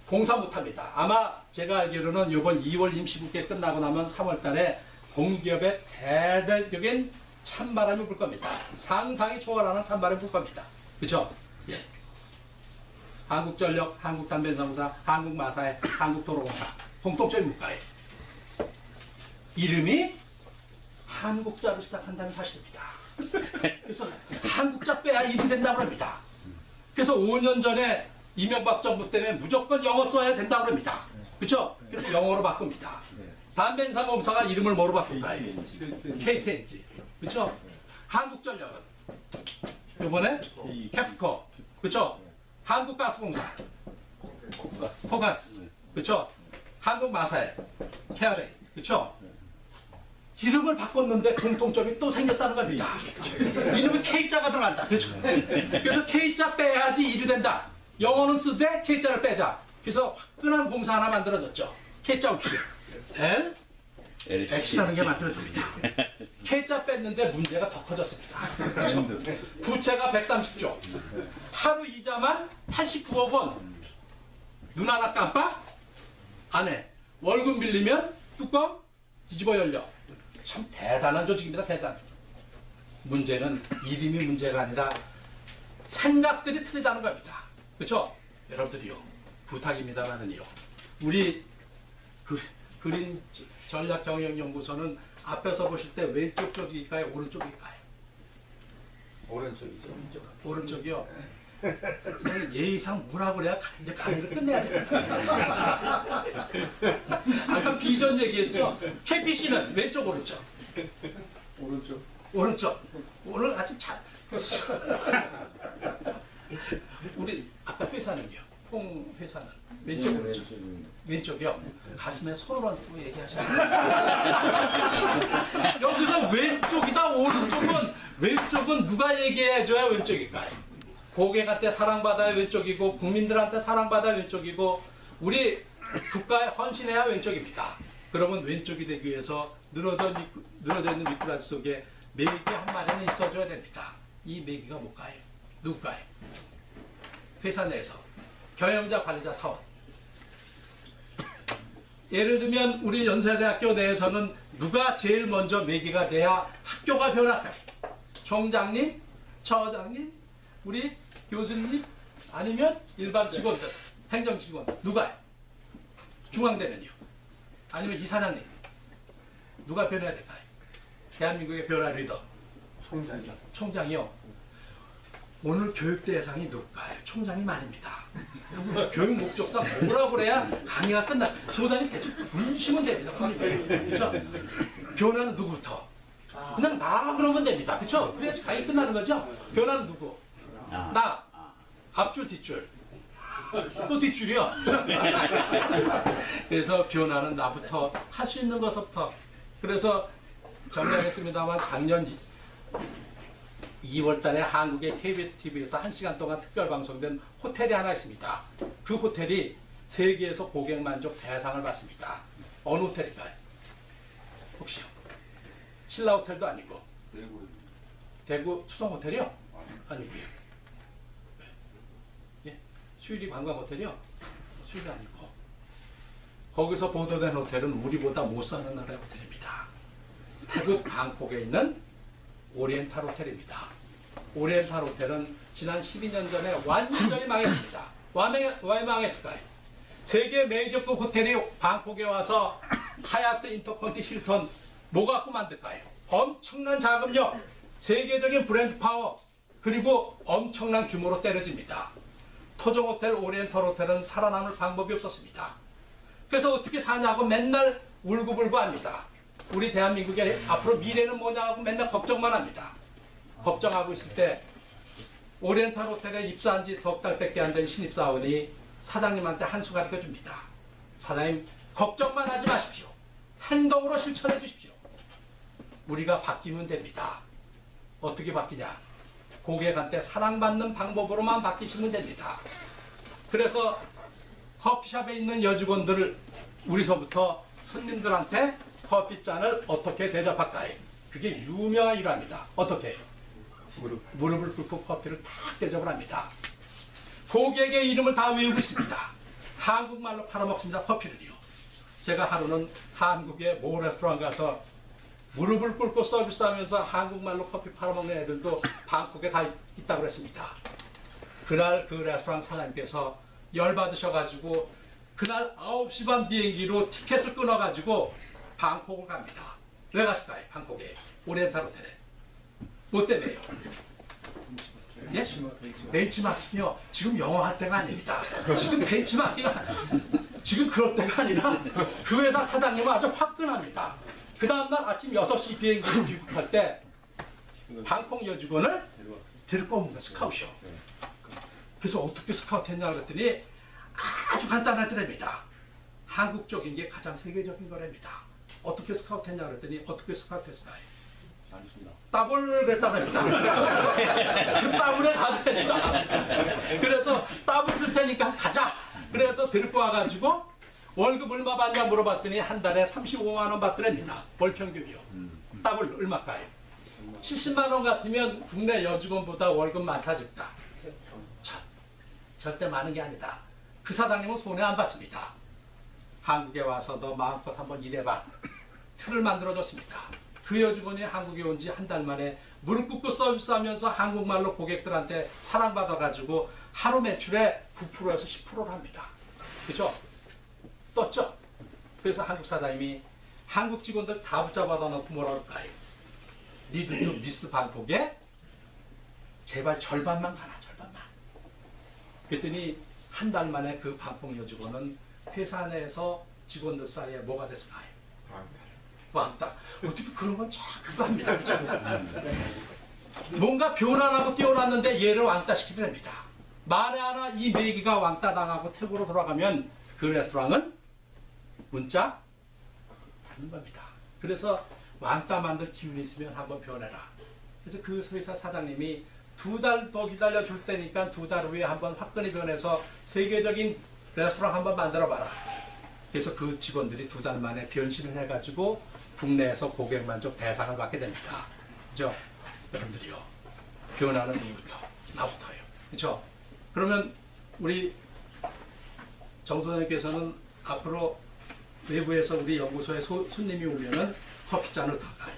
공사 못합니다. 아마 제가 알기로는 이번 2월 임시국회 끝나고 나면 3월 달에 공기업의 대대적인 찬바람이 불 겁니다. 상상이 초월하는 찬바람이 불 겁니다. 그렇죠? 예. 한국전력, 한국담배상공사, 한국마사회, 한국도로공사 공통점이 뭘까요? 이름이 한국자로 시작한다는 사실입니다. 그래서 한국자 빼야 일이 된다고 합니다. 그래서 5년 전에 이명박 정부 때문에 무조건 영어 써야 된다고 합니다. 그렇죠? 그래서 영어로 바꿉니다. 담배상공사가 이름을 뭐로 바꿀까요? KTNG. 그렇죠? 한국전력은 이번에 캐프코. 그렇죠? 한국가스공사. 포가스. 그렇죠? 한국마사회. 케어레이. 그렇죠? 이름을 바꿨는데 공통점이 또 생겼다는 겁니다. 이름에 K자가 들어간다. 그렇죠? 그래서 K자 빼야지 일이 된다. 영어는 쓰되 K자를 빼자. 그래서 화끈한 공사 하나 만들어졌죠. K자 없이. X라는 게 만들어집니다. K자 뺐는데 문제가 더 커졌습니다. 그렇죠? 부채가 130조. 하루 이자만 89억 원. 눈 하나 깜빡? 안 해. 월급 밀리면 뚜껑 뒤집어 열려. 참 대단한 조직입니다. 대단. 문제는 이름이 문제가 아니라 생각들이 틀리다는 겁니다. 그렇죠? 여러분들이요. 부탁입니다만은요. 우리 그린 전략경영연구소는 앞에서 보실 때 왼쪽 쪽일까요? 오른쪽일까요?
오른쪽이죠.
오른쪽이요. 예의상 뭐라 그래야 이제 강의를 끝내야 돼. 아까 비전 얘기했죠. KPC는 왼쪽 오른쪽.
오른쪽.
오른쪽. 오늘 아주 잘. 우리 아까 회사는요. 홍 회사는 왼쪽 오른쪽. 왼쪽이요. 가슴에 손을 얹고 얘기하셔야 여기서 왼쪽이다 왼쪽은 누가 얘기해줘야 왼쪽일까요? 고객한테 사랑받아야 왼쪽이고 국민들한테 사랑받아야 왼쪽이고 우리 국가에 헌신해야 왼쪽입니다. 그러면 왼쪽이 되기 위해서 늘어져 있는 미꾸라지 속에 메기 한 마리는 있어줘야 됩니다. 이 메기가 뭘까요? 누굴까요? 회사 내에서 경영자, 관리자, 사원. 예를 들면 우리 연세대학교 내에서는 누가 제일 먼저 메기가 돼야 학교가 변할까요? 총장님, 처장님, 우리 교수님, 아니면 일반 직원들, 행정직원, 누가요? 중앙대는요? 아니면 이사장님? 누가 변해야 될까요? 대한민국의 변화 리더.
총장이요.
총장이요. 오늘 교육 대상이 누굴까요? 총장이 말입니다. 교육 목적상 뭐라고 그래야 강의가 끝나. 소장이 대충 불시면 됩니다. 그렇죠? 변화는 누구부터? 그냥 나 그러면 됩니다. 그렇죠? 그래야지 강의 끝나는 거죠? 변화는 누구? 나. 앞줄, 뒷줄. 또 뒷줄이요. 그래서 변화는 나부터 할 수 있는 것부터. 그래서 정리하겠습니다만 작년 2월 달에 한국의 KBS TV에서 1시간 동안 특별 방송된 호텔이 하나 있습니다. 그 호텔이 세계에서 고객 만족 대상을 받습니다. 어느 호텔일까요? 혹시요? 신라 호텔도 아니고. 대구 수성 호텔이요? 아니고요. 예? 수유리 관광 호텔이요? 수유리 아니고. 거기서 보도된 호텔은 우리보다 못 사는 나라의 호텔입니다. 태국 방콕에 있는 오리엔탈 호텔입니다. 오리엔탈 호텔은 지난 12년 전에 완전히 망했습니다. 왜 망했을까요? 세계 메이저급 호텔이 방콕에 와서 하얏트, 인터컨티, 힐튼 뭐 갖고 만들까요? 엄청난 자금력, 세계적인 브랜드 파워, 그리고 엄청난 규모로 때려집니다. 토종 호텔, 오리엔탈 호텔은 살아남을 방법이 없었습니다. 그래서 어떻게 사냐고 맨날 울고불고 합니다. 우리 대한민국의 앞으로 미래는 뭐냐고 맨날 걱정만 합니다. 걱정하고 있을 때 오리엔탈 호텔에 입사한 지 석 달밖에 안 된 신입사원이 사장님한테 한 수 가르쳐 줍니다. 사장님, 걱정만 하지 마십시오. 행동으로 실천해 주십시오. 우리가 바뀌면 됩니다. 어떻게 바뀌냐? 고객한테 사랑받는 방법으로만 바뀌시면 됩니다. 그래서 커피숍에 있는 여직원들을 우리서부터 손님들한테 커피잔을 어떻게 대접할까요? 그게 유명한 일화입니다. 어떻게 해요? 무릎을 꿇고 커피를 탁 대접을 합니다. 고객의 이름을 다 외우고 있습니다. 한국말로 팔아먹습니다. 커피를요. 제가 하루는 한국의 모 레스토랑 가서 무릎을 꿇고 서비스하면서 한국말로 커피 팔아먹는 애들도 방콕에 다 있다고 그랬습니다. 그날 그 레스토랑 사장님께서 열받으셔가지고 그날 9시 반 비행기로 티켓을 끊어가지고 방콕을 갑니다. 왜 갔을까요? 방콕에 오리엔탈 호텔에. 뭐 때문에요? 예? 벤치마킹이요. 지금 영어 할 때가 아닙니다. 지금 벤치마킹가 지금 그럴 때가 아니라 그 회사 사장님은 아주 화끈합니다. 그 다음날 아침 6시 비행기로 귀국할 때 방콕 여직원을 데리고 온 거예요. 스카웃이요. 그래서 어떻게 스카우트 했냐 그랬더니 아주 간단하더랍니다. 한국적인 게 가장 세계적인 거랍니다. 어떻게 스카우트 했냐 그랬더니 어떻게 스카우트 했을까요? 따블을 그랬다고 합니다. 그 따블에 가야 되니까. 그래서 따블 줄 테니까 가자. 그래서 데리고 와가지고 월급 얼마 받냐 물어봤더니 한 달에 35만 원 받더랍니다. 월 평균이요. 따블 얼마일까요? 70만 원 같으면 국내 여직원보다 월급 많다 적다. 절대 많은 게 아니다. 그 사장님은 손해 안 받습니다. 한국에 와서 너 마음껏 한번 일해봐. 틀을 만들어줬습니다. 그 여직원이 한국에 온 지 한 달 만에 무릎 꿇고 서비스하면서 한국말로 고객들한테 사랑받아가지고 하루 매출의 9%에서 10%를 합니다. 그죠? 떴죠? 그래서 한국 사장님이 한국 직원들 다 붙잡아다 놓고 뭐라 그럴까요? 니들도 미스 방콕에 제발 절반만 가라, 절반만. 그랬더니 한 달 만에 그 방콕 여직원은 회사 내에서 직원들 사이에 뭐가 됐을까요? 왕따. 어떻게 그런 건 자꾸 합니다. 그렇죠? 뭔가 변화라고 뛰어났는데 얘를 왕따 시키더랍니다. 만에 하나 이 매기가 왕따 당하고 태국으로 돌아가면 그 레스토랑은 문자 닫는 겁니다. 그래서 왕따 만들 기운이 있으면 한번 변해라. 그래서 그 회사 사장님이 2달 더 기다려 줄 테니까 2달 후에 한번 화끈히 변해서 세계적인 레스토랑 한번 만들어 봐라. 그래서 그 직원들이 2달 만에 변신을 해가지고 국내에서 고객 만족 대상을 받게 됩니다. 그죠? 여러분들이요. 변하는 이유부터 나부터요. 그죠? 그러면 우리 정 소장님께서는 앞으로 외부에서 우리 연구소에 손님이 오면은 커피잔을 다 가요.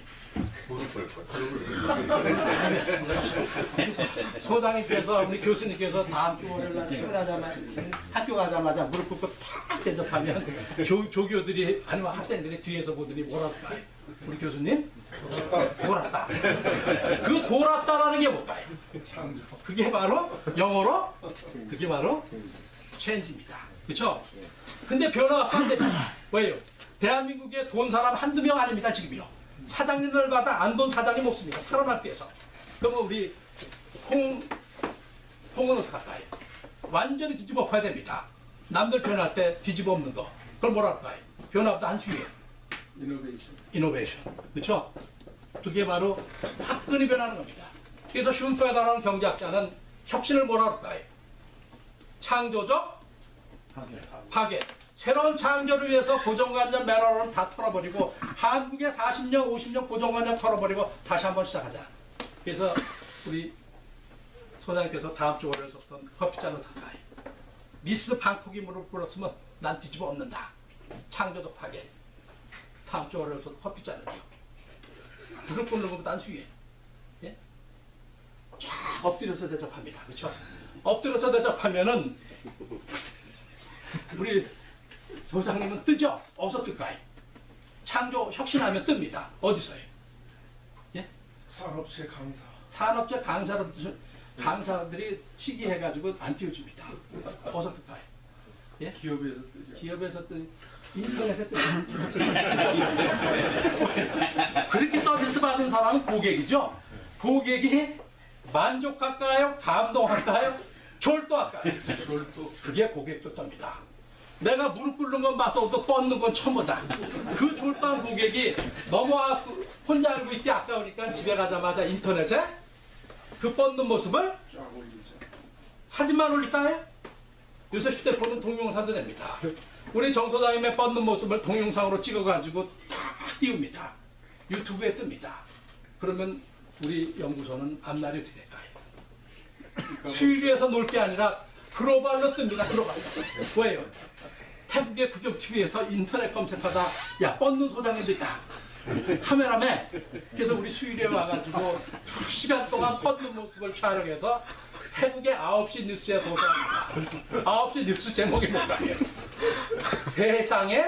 소장님께서 우리 교수님께서 다음 주 월요일 날 출근하자마자 학교 가자마자 무릎 꿇고 탁 대접하면 조교들이 아니면 학생들이 뒤에서 보더니 뭐라 할까요? 우리 교수님 돌았다. 그 돌았다라는 게 뭘까요? 그게 바로 영어로 그게 바로 체인지입니다. 그렇죠? 근데 변화가 반대입니다. 왜요? 대한민국에 돈 사람 한두 명 아닙니다. 지금요. 사장님들마다 안 돈 사장님 없습니다. 살아남기 위해서. 그러면 우리 홍은 어떻게 할까요? 완전히 뒤집어 엎어야 됩니다. 남들 변할 때 뒤집어 엎는 거. 그걸 뭐라 할까요? 변화보다 한수위에 이노베이션. 그렇죠? 그게 바로 화끈히 변하는 겁니다. 그래서 슌페더라는 경제학자는 혁신을 뭐라 할까요? 창조적 파괴. 새로운 창조를 위해서 고정관념 매너를 다 털어버리고 한국의 40년, 50년 고정관념 털어버리고 다시 한번 시작하자. 그래서 우리 소장님께서 다음 주 월요일부터 커피잔을 다 가요. 미스 방콕이 무릎 꿇었으면 난 뒤집어 엎는다. 창조적 파괴. 다음 주 월요일부터 커피 자르기요. 무릎 꿇는 것보다 단수예. 예? 쫙 엎드려서 대접합니다. 그렇죠? 엎드려서 대접하면은 우리 소장님은 뜨죠? 어디서 뜰까요? 창조 혁신하면 뜹니다. 어디서요? 예?
산업체 강사.
산업체 강사들이 시기해가지고 안 띄워줍니다. 어디서 뜰까요? 예?
기업에서 뜨죠.
기업에서 뜬 인터넷에 뜨는 그렇게 서비스 받은 사람은 고객이죠. 고객이 만족할까요? 감동할까요? 졸도할까요?
절도.
그게 고객 조점이다. 내가 무릎 꿇는 건 봐서도 뻗는 건 처음이다. 그 졸도한 고객이 너무 혼자 알고 있기 아까우니까 집에 가자마자 인터넷에 그 뻗는 모습을
쫙 올리죠.
사진만 올릴까요? 요새 휴대폰은 동영상도 됩니다. 우리 정 소장님의 뻗는 모습을 동영상으로 찍어가지고 딱 띄웁니다. 유튜브에 뜹니다. 그러면 우리 연구소는 앞날이 어떻게 될까요? 수위에서 놀 게 아니라 글로벌로 뜹니다. 글로벌로. 왜요? 태국의 구경TV에서 인터넷 검색하다 야 뻗는 소장님도 있다. 카메라맨. 그래서 우리 수일에 와가지고 2시간 동안 뻗는 모습을 촬영해서 태국의 9시 뉴스에 보도합니다. 9시 뉴스 제목이 뭔가요? 세상에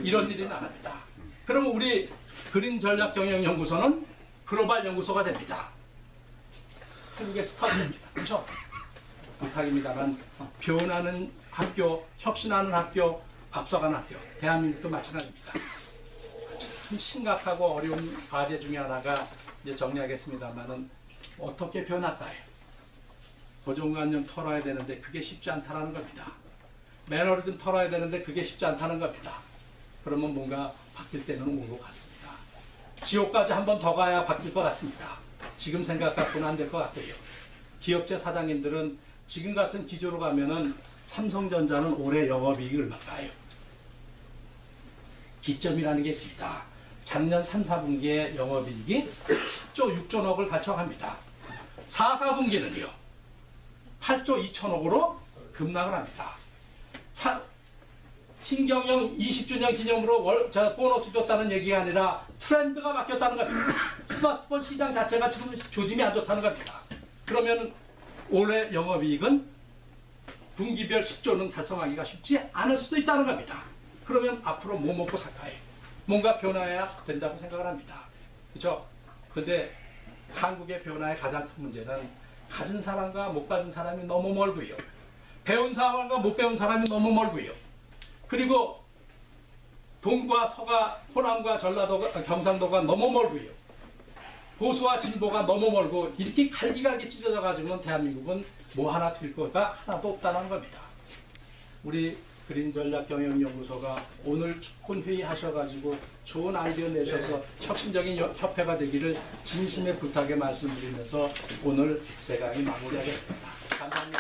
이런 일이 나갑니다. 그러면 우리 그린전략경영연구소는 글로벌 연구소가 됩니다. 태국의 스타가 됩니다. 그렇죠? 부탁입니다만 변하는 학교, 혁신하는 학교, 앞서가는 학교, 대한민국도 마찬가지입니다. 참 심각하고 어려운 과제 중에 하나가 이제 정리하겠습니다만은 어떻게 변할까요? 고정관념 털어야 되는데 그게 쉽지 않다는 겁니다. 매너리즘 털어야 되는데 그게 쉽지 않다는 겁니다. 그러면 뭔가 바뀔 때는 온 것 같습니다. 지옥까지 한 번 더 가야 바뀔 것 같습니다. 지금 생각 갖고는 안 될 것 같고요. 기업체 사장님들은 지금 같은 기조로 가면은 삼성전자는 올해 영업이익이 얼마일까요? 기점이라는 게 있습니다. 작년 3, 4분기에 영업이익이 10조 6천억을 달성합니다. 4, 4분기는요. 8조 2천억으로 급락을 합니다. 신경영 20주년 기념으로 보너스 줬다는 얘기가 아니라 트렌드가 바뀌었다는 겁니다. 스마트폰 시장 자체가 지금 조짐이 안 좋다는 겁니다. 그러면 올해 영업이익은 분기별 10조는 달성하기가 쉽지 않을 수도 있다는 겁니다. 그러면 앞으로 뭐 먹고 살까요? 뭔가 변화해야 된다고 생각을 합니다. 그렇죠? 근데 한국의 변화의 가장 큰 문제는 가진 사람과 못 가진 사람이 너무 멀고요. 배운 사람과 못 배운 사람이 너무 멀고요. 그리고 동과 서가 호남과 전라도가 경상도가 너무 멀고요. 보수와 진보가 너무 멀고 이렇게 갈기갈기 찢어져 가지고는 대한민국은 뭐 하나 될 거가 하나도 없다는 겁니다. 우리 그린전략경영연구소가 오늘 본회의 하셔가지고 좋은 아이디어 내셔서 혁신적인 협회가 되기를 진심의 부탁에 말씀드리면서 오늘 제 강의 마무리하겠습니다. 감사합니다.